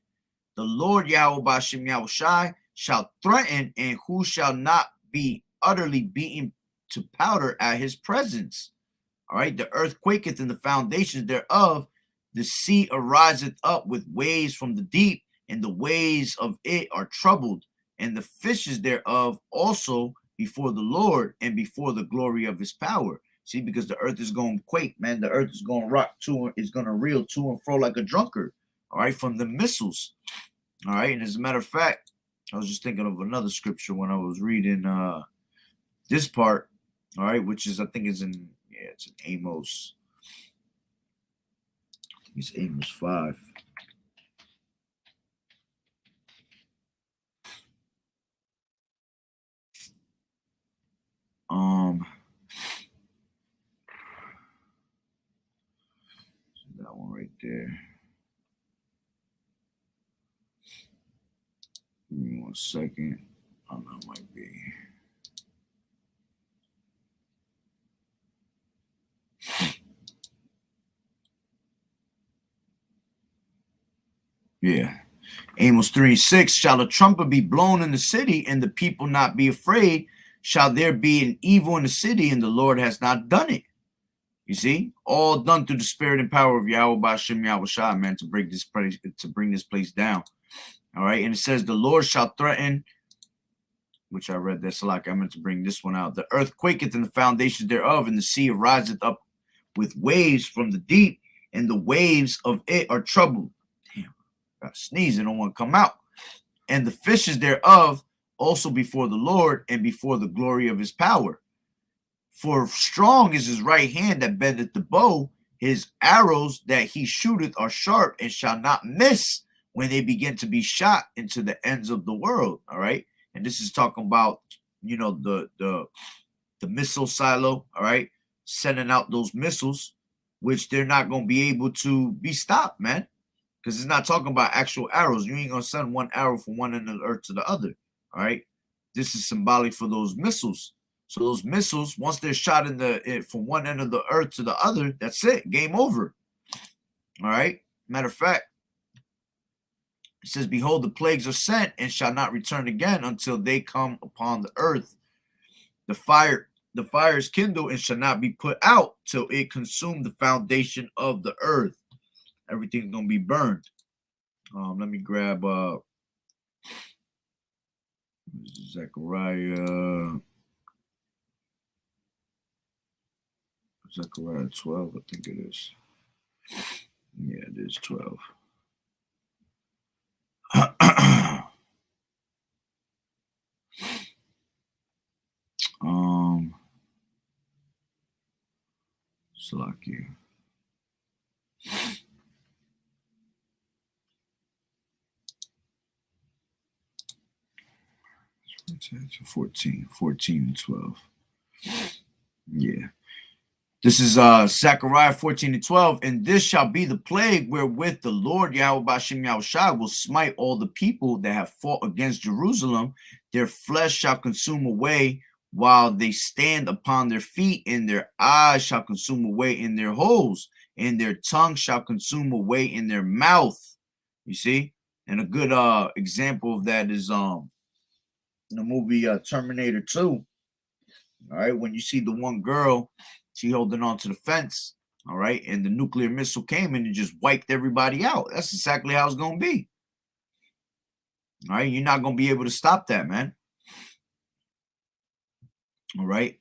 The Lord YAHAWAH'S shall threaten, and who shall not be utterly beaten to powder at his presence? All right, the earth quaketh and the foundations thereof. The sea ariseth up with waves from the deep, and the waves of it are troubled, and the fishes thereof also before the Lord and before the glory of his power. See, because the earth is going to quake, man. The earth is going to rock it's going to reel to and fro like a drunkard, all right, from the missiles. All right, and as a matter of fact, I was just thinking of another scripture when I was reading this part, all right, which is, I think it's in Amos. It's Amos 5. That one right there. Give me 1 second. I don't know, it might be. Yeah. Amos 3:6. Shall a trumpet be blown in the city, and the people not be afraid? Shall there be an evil in the city, and the Lord has not done it? You see, all done through the spirit and power of Yahweh Ba'Shem Yahushua, man, to bring this place down. All right, and it says, the Lord shall threaten, which I read that, Salak. I meant to bring this one out. The earth quaketh and the foundations thereof, and the sea riseth up with waves from the deep, and the waves of it are troubled. Damn, I got sneeze and don't want to come out. And the fishes thereof also before the Lord and before the glory of his power. For strong is his right hand that bendeth the bow. His arrows that he shooteth are sharp and shall not miss when they begin to be shot into the ends of the world. All right. And this is talking about, you know, the missile silo. All right. Sending out those missiles, which they're not going to be able to be stopped, man. Because it's not talking about actual arrows. You ain't going to send one arrow from one end of the earth to the other. All right. This is symbolic for those missiles. So those missiles, once they're shot from one end of the earth to the other, that's it. Game over. All right. Matter of fact, it says, behold, the plagues are sent and shall not return again until they come upon the earth. The fire is kindled and shall not be put out till it consume the foundation of the earth. Everything's going to be burned. Let me grab Zechariah 12, I think it is. Yeah, it is 12. Salakia. 14 and 12. Yeah. This is Zechariah 14 and 12. And this shall be the plague wherewith the Lord Yahweh Ba'Shem Yahushua will smite all the people that have fought against Jerusalem. Their flesh shall consume away while they stand upon their feet, and their eyes shall consume away in their holes, and their tongue shall consume away in their mouth. You see? And a good example of that is in the movie Terminator 2. All right, when you see the one girl, she holding on to the fence, all right, and the nuclear missile came and it just wiped everybody out. That's exactly how it's going to be. All right, you're not going to be able to stop that, man. All right,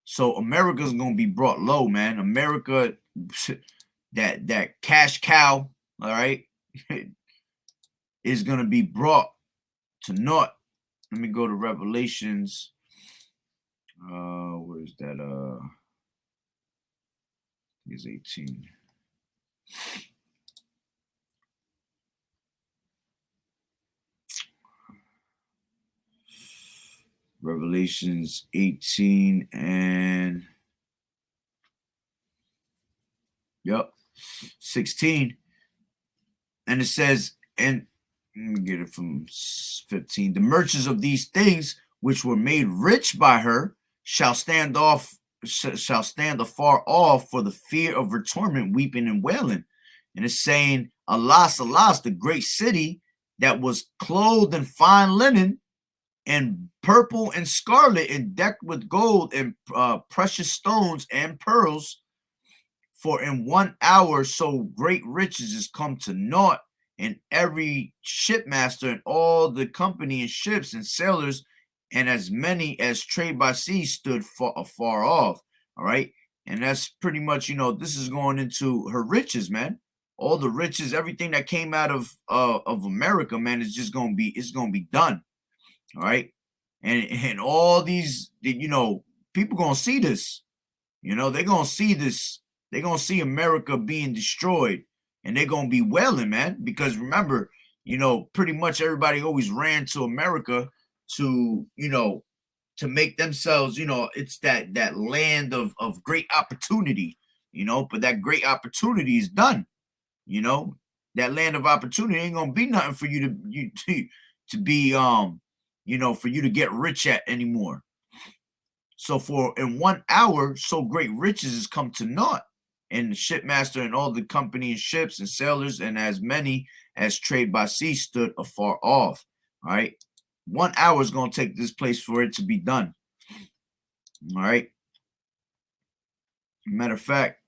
so America's going to be brought low, man. America, that cash cow, all right, is going to be brought to naught. Let me go to Revelations. Where's that? Is 18. Revelations 18 and 16. And it says, and let me get it from 15. The merchants of these things which were made rich by her shall stand afar off for the fear of her torment, weeping and wailing. And it's saying, alas, alas, the great city that was clothed in fine linen and purple and scarlet and decked with gold and precious stones and pearls. For in 1 hour so great riches is come to naught, and every shipmaster and all the company and ships and sailors and as many as trade by sea stood afar off. All right. And that's pretty much, this is going into her riches, man. All the riches, everything that came out of America, man, is just going to be, it's going to be done. All right. And all these, people going to see this, they're going to see this. They're going to see America being destroyed, and they're going to be wailing, man, because remember, pretty much everybody always ran to America to, to make themselves, it's that land of great opportunity, but that great opportunity is done, that land of opportunity ain't going to be nothing for you to be, for you to get rich at anymore. So for in 1 hour, so great riches has come to naught. And the shipmaster and all the company and ships and sailors and as many as trade by sea stood afar off. All right. 1 hour is going to take this place for it to be done. All right. Matter of fact,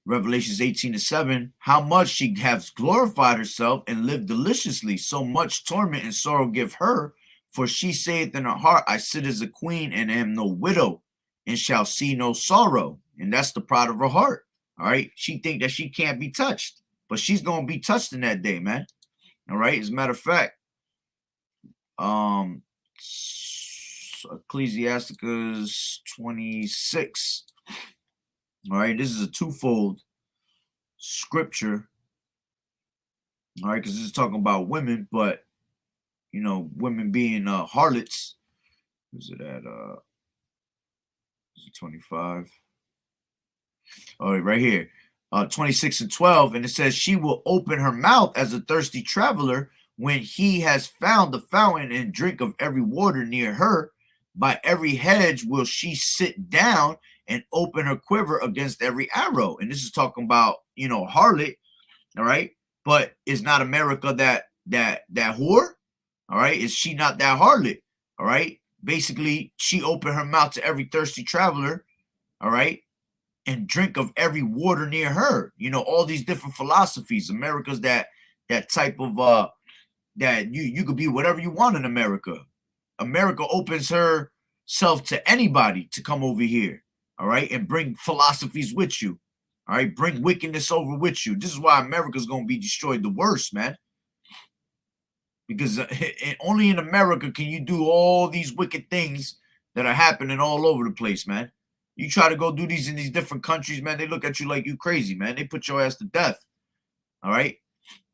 Revelations 18:7, how much she has glorified herself and lived deliciously, so much torment and sorrow give her. For she saith in her heart, I sit as a queen and am no widow and shall see no sorrow. And that's the pride of her heart. All right. She think that she can't be touched, but she's going to be touched in that day, man. All right. As a matter of fact, Ecclesiasticus 26. All right. This is a twofold scripture. All right. Because this is talking about women, but women being harlots. Is it at is it 25? All right, right here. 26:12, and it says, she will open her mouth as a thirsty traveler when he has found the fountain and drink of every water near her. By every hedge will she sit down and open her quiver against every arrow. And this is talking about, harlot, all right? But is not America that whore? All right, is she not that harlot? All right, basically, she opened her mouth to every thirsty traveler, all right, and drink of every water near her. All these different philosophies. America's that type of that you could be whatever you want in America. America opens herself to anybody to come over here, all right, and bring philosophies with you, all right, bring wickedness over with you. This is why America's gonna be destroyed the worst, man. Because only in America can you do all these wicked things that are happening all over the place, man. You try to go do these in these different countries, man, they look at you like you crazy, man. They put your ass to death. All right.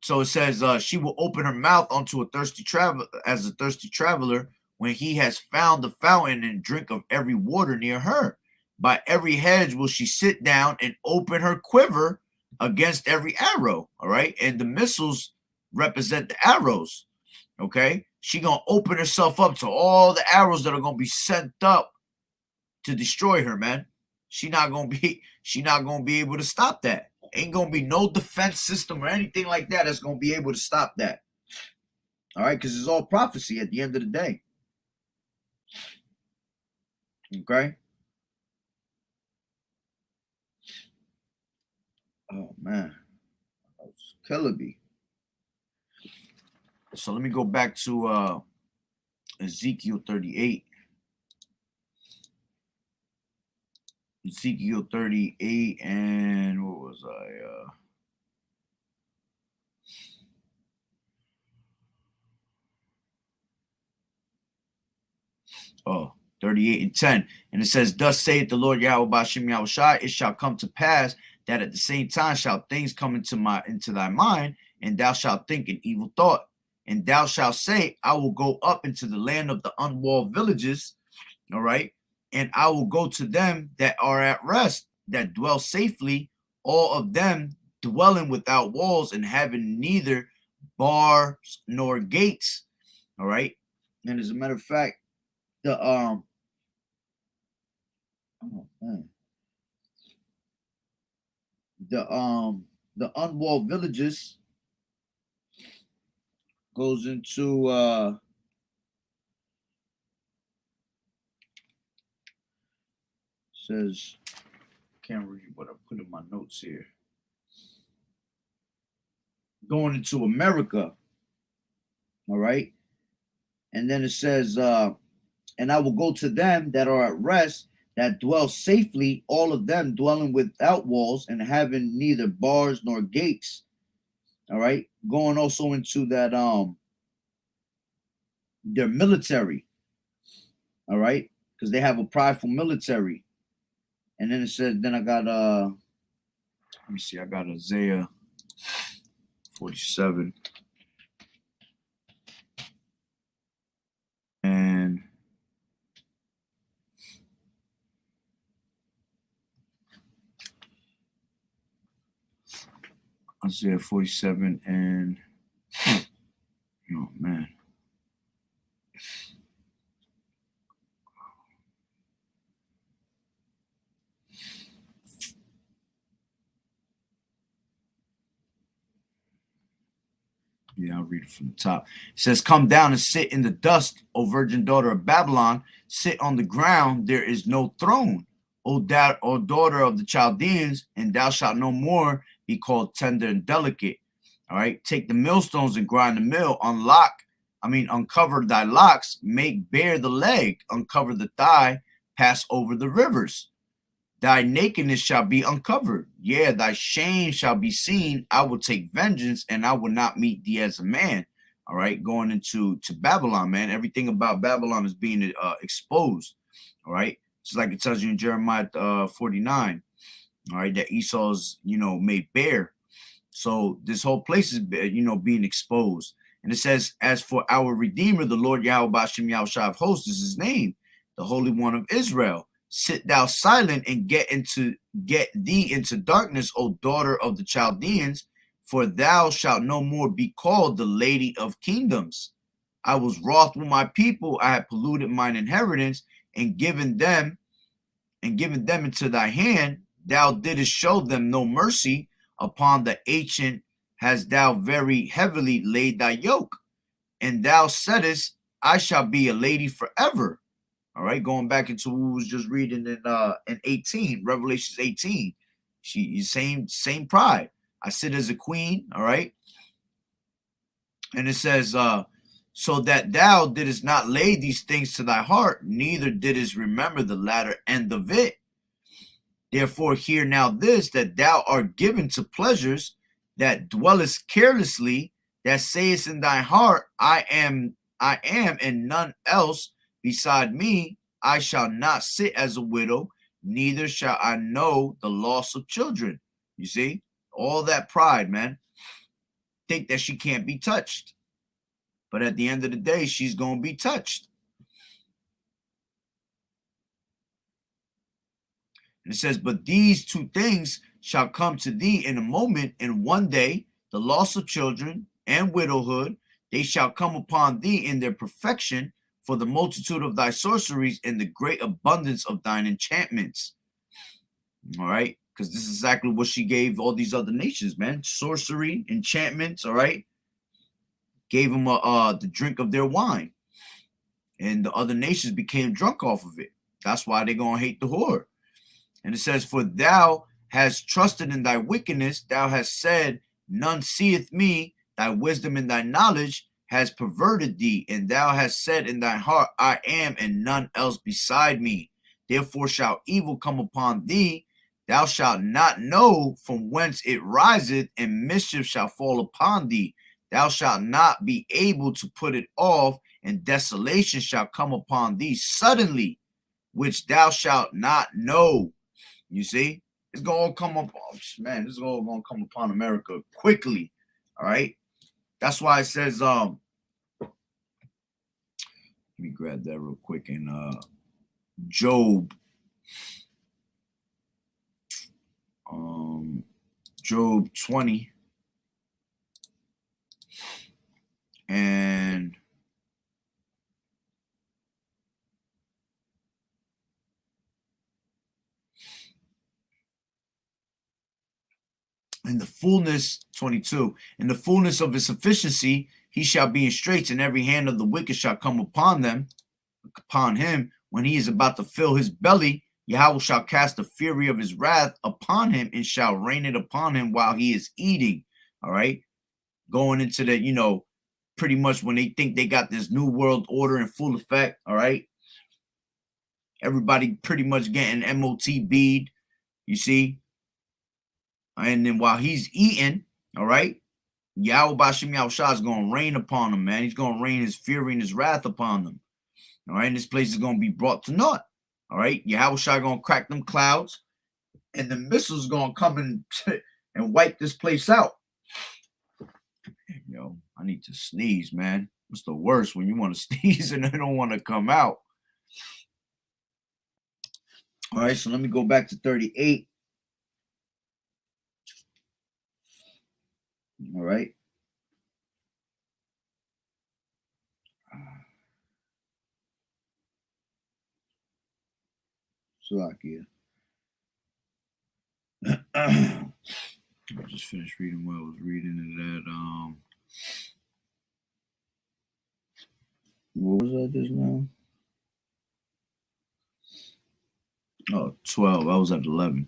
So it says she will open her mouth unto a thirsty traveler when he has found the fountain and drink of every water near her. By every hedge will she sit down and open her quiver against every arrow. All right. And the missiles represent the arrows. Okay, she gonna open herself up to all the arrows that are gonna be sent up to destroy her, man. She not gonna be able to stop that. Ain't gonna be no defense system or anything like that that's gonna be able to stop that. All right, because it's all prophecy at the end of the day. Okay. Oh man, that was killing me. So let me go back to Ezekiel 38. Ezekiel 38, and what was I? 38:10. And it says, thus saith the Lord Yahweh Ba'Shem Yahushai, it shall come to pass that at the same time shall things come into thy mind, and thou shalt think an evil thought. And thou shalt say, I will go up into the land of the unwalled villages, all right, and I will go to them that are at rest, that dwell safely, all of them dwelling without walls and having neither bars nor gates. All right. And as a matter of fact, the oh man, the unwalled villages goes into says, can't read what I put in my notes here. Going into America. All right. And then it says, and I will go to them that are at rest, that dwell safely, all of them dwelling without walls and having neither bars nor gates. All right. Going also into that their military. All right. Because they have a prideful military. And then it says, then I got let me see, I got Isaiah 47. And Isaiah 47 and oh man. Yeah, I'll read it from the top. It says, come down and sit in the dust, O virgin daughter of Babylon. Sit on the ground. There is no throne. O daughter of the Chaldeans, and thou shalt no more be called tender and delicate. All right. Take the millstones and grind the mill. Uncover thy locks. Make bare the leg. Uncover the thigh. Pass over the rivers. Thy nakedness shall be uncovered. Yeah, thy shame shall be seen. I will take vengeance, and I will not meet thee as a man. All right, going into Babylon, man. Everything about Babylon is being exposed. All right, just like it tells you in Jeremiah 49. All right, that Esau's made bare. So this whole place is being exposed. And it says, as for our Redeemer, the Lord YAHAWAH'S of hosts is his name, the Holy One of Israel. Sit thou silent and get thee into darkness, O daughter of the Chaldeans, for thou shalt no more be called the lady of kingdoms. I was wroth with my people, I had polluted mine inheritance, and given them into thy hand. Thou didst show them no mercy. Upon the ancient hast thou very heavily laid thy yoke, and thou saidst, I shall be a lady forever. All right, going back into what we was just reading in 18, Revelations 18. She same pride. I sit as a queen, all right. And it says, so that thou didst not lay these things to thy heart, neither didst remember the latter end of it. Therefore, hear now this, that thou art given to pleasures, that dwellest carelessly, that sayest in thy heart, I am, and none else beside me. I shall not sit as a widow, neither shall I know the loss of children. You see, all that pride, man. Think that she can't be touched. But at the end of the day, she's going to be touched. And it says, but these two things shall come to thee in a moment, in one day, the loss of children and widowhood. They shall come upon thee in their perfection, for the multitude of thy sorceries and the great abundance of thine enchantments. All right, because this is exactly what she gave all these other nations, man. Sorcery, enchantments, all right. Gave them the drink of their wine. And the other nations became drunk off of it. That's why they're going to hate the whore. And it says, for thou hast trusted in thy wickedness, thou hast said, none seeth me, thy wisdom and thy knowledge has perverted thee, and thou hast said in thy heart, I am, and none else beside me. Therefore shall evil come upon thee, thou shalt not know from whence it riseth, and mischief shall fall upon thee. Thou shalt not be able to put it off, and desolation shall come upon thee suddenly, which thou shalt not know. You see, it's gonna come up, man. This is all gonna come upon America quickly. All right. That's why it says, let me grab that real quick and Job. Job 20. And in the fullness, 22, in the fullness of his sufficiency, he shall be in straits, and every hand of the wicked shall come upon him. When he is about to fill his belly, Yahweh shall cast the fury of his wrath upon him and shall rain it upon him while he is eating. All right. Going into the, pretty much when they think they got this new world order in full effect. All right. Everybody pretty much getting MOTB'd, you see. And then while he's eating, all right, Yahweh Bashim Yahushua is going to rain upon them, man. He's going to rain his fury and his wrath upon them. All right, and this place is going to be brought to naught. All right, Yahushua going to crack them clouds, and the missiles going to come and wipe this place out. Yo, I need to sneeze, man. What's the worst when you want to sneeze and they don't want to come out? All right, so let me go back to 38. All right. Slovakia. I just finished reading what I was reading it at what was that just now? Oh, 12. I was at 11.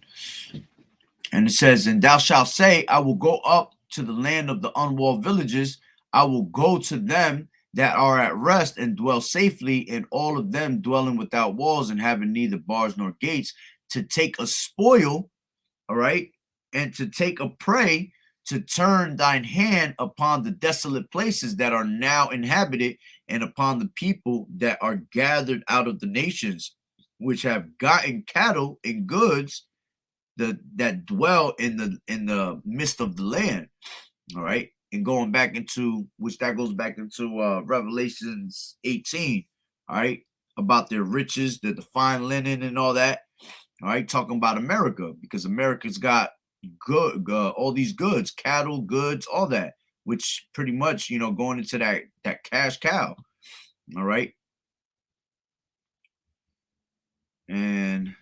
And it says, and thou shalt say, I will go up to the land of the unwalled villages. I will go to them that are at rest and dwell safely, and all of them dwelling without walls and having neither bars nor gates, to take a spoil, all right, and to take a prey, to turn thine hand upon the desolate places that are now inhabited, and upon the people that are gathered out of the nations, which have gotten cattle and goods that dwell in the midst of the land. All right. And going back into, which that goes back into Revelations 18, all right, about their riches, the fine linen and all that. All right, talking about America, because America's got good all these goods, cattle, goods, all that, which pretty much, going into that cash cow. All right. And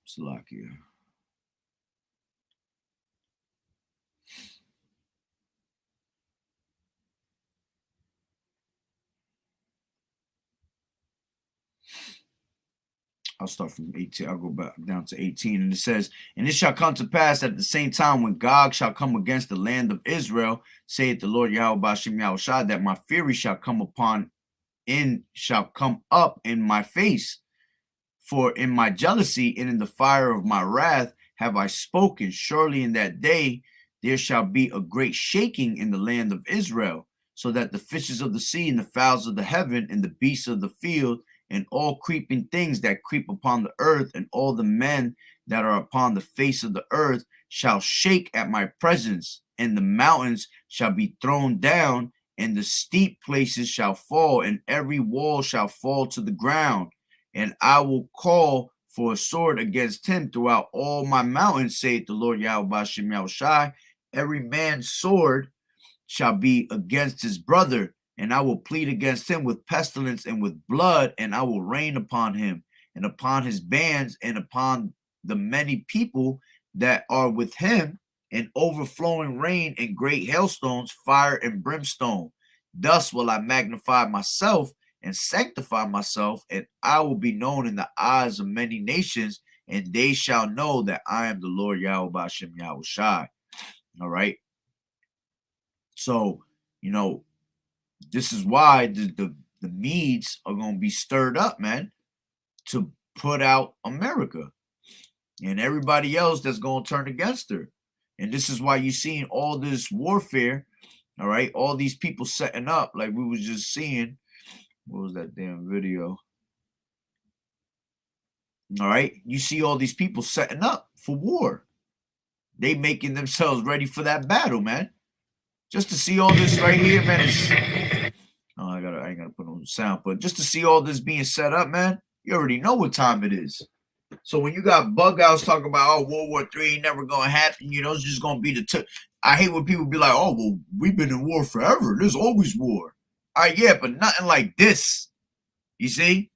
Slovakia. I'll start from 18. I'll go back down to 18. And it says, and it shall come to pass at the same time when Gog shall come against the land of Israel, saith the Lord Yahweh Bashim Yahushua, that my fury shall come up in my face. For in my jealousy and in the fire of my wrath have I spoken. Surely in that day there shall be a great shaking in the land of Israel, so that the fishes of the sea and the fowls of the heaven and the beasts of the field and all creeping things that creep upon the earth and all the men that are upon the face of the earth shall shake at my presence, and the mountains shall be thrown down, and the steep places shall fall, and every wall shall fall to the ground. And I will call for a sword against him throughout all my mountains, saith the Lord Yahweh Bashim Yahushai. Every man's sword shall be against his brother, and I will plead against him with pestilence and with blood, and I will rain upon him and upon his bands and upon the many people that are with him, an overflowing rain and great hailstones, fire and brimstone. Thus will I magnify myself and sanctify myself, and I will be known in the eyes of many nations, and they shall know that I am the Lord Yahweh Bashim Yahushai. All right. So, this is why the Medes are going to be stirred up, man, to put out America and everybody else that's going to turn against her. And this is why you're seeing all this warfare, all right, all these people setting up, like we was just seeing. What was that damn video? All right, you see all these people setting up for war. they making themselves ready for that battle, man. Just to see all this right here, man. I ain't gotta put on sound, but just to see all this being set up, man, you already know what time it is. So when you got bug outs talking about, oh, World War III ain't never gonna happen, you know, it's just gonna be the I hate when people be like, oh, well, we've been in war forever. There's always war. All right, yeah, but nothing like this. You see?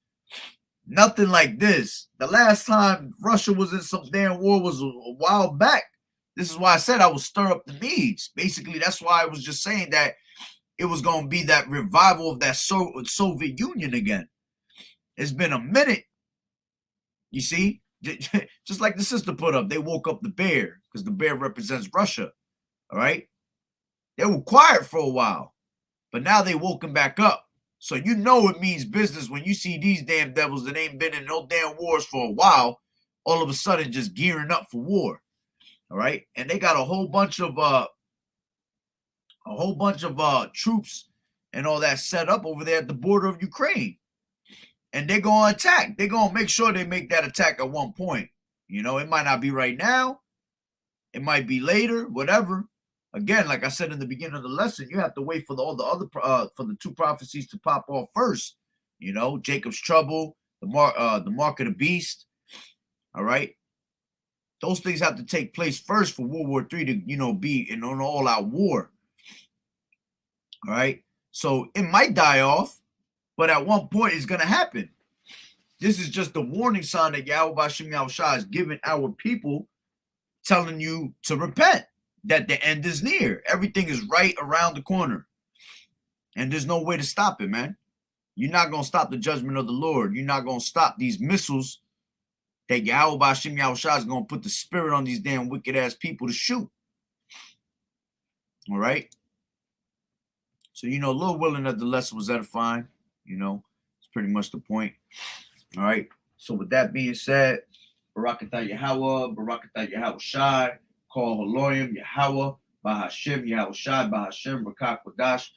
Nothing like this. The last time Russia was in some damn war was a while back. This is why I said I would stir up the needs. Basically, that's why I was just saying that it was going to be that revival of that Soviet Union again. It's been a minute. You see? Just like the sister put up, they woke up the bear because the bear represents Russia. All right? They were quiet for a while, but now they woken back up. So you know it means business when you see these damn devils that ain't been in no damn wars for a while, all of a sudden just gearing up for war. All right? And they got a whole bunch of troops and all that set up over there at the border of Ukraine. And they're going to attack. They're going to make sure they make that attack at one point. You know, it might not be right now. It might be later, whatever. Again, like I said in the beginning of the lesson, you have to wait for all the other for the two prophecies to pop off first. You know, Jacob's trouble, the mark of the beast. All right, those things have to take place first for World War III to, you know, be in an all-out war. All right, so it might die off, but at one point it's gonna happen. This is just the warning sign that YAHAWAH'S is giving our people, telling you to repent. That the end is near. Everything is right around the corner. And there's no way to stop it, man. You're not going to stop the judgment of the Lord. You're not going to stop these missiles that YAHAWAH is going to put the spirit on these damn wicked-ass people to shoot. All right? So, you know, Lord willing that the lesson was edifying. You know, it's pretty much the point. All right? So with that being said, Barakatah Yahweh, Barakatah YAHAWAH'S, Call Haloyim, Yahweh, Bahashim, Yahushai, Bahashim, Rakak Wadash.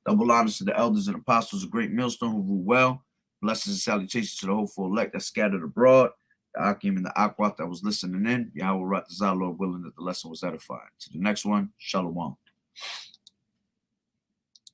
Double honors to the elders and apostles of Great Millstone who rule well. Blessings and salutations to the hopeful elect that scattered abroad. The Akim and the Akwat that was listening in. Yahweh Ratazah, Lord willing that the lesson was edifying. To the next one, Shalom.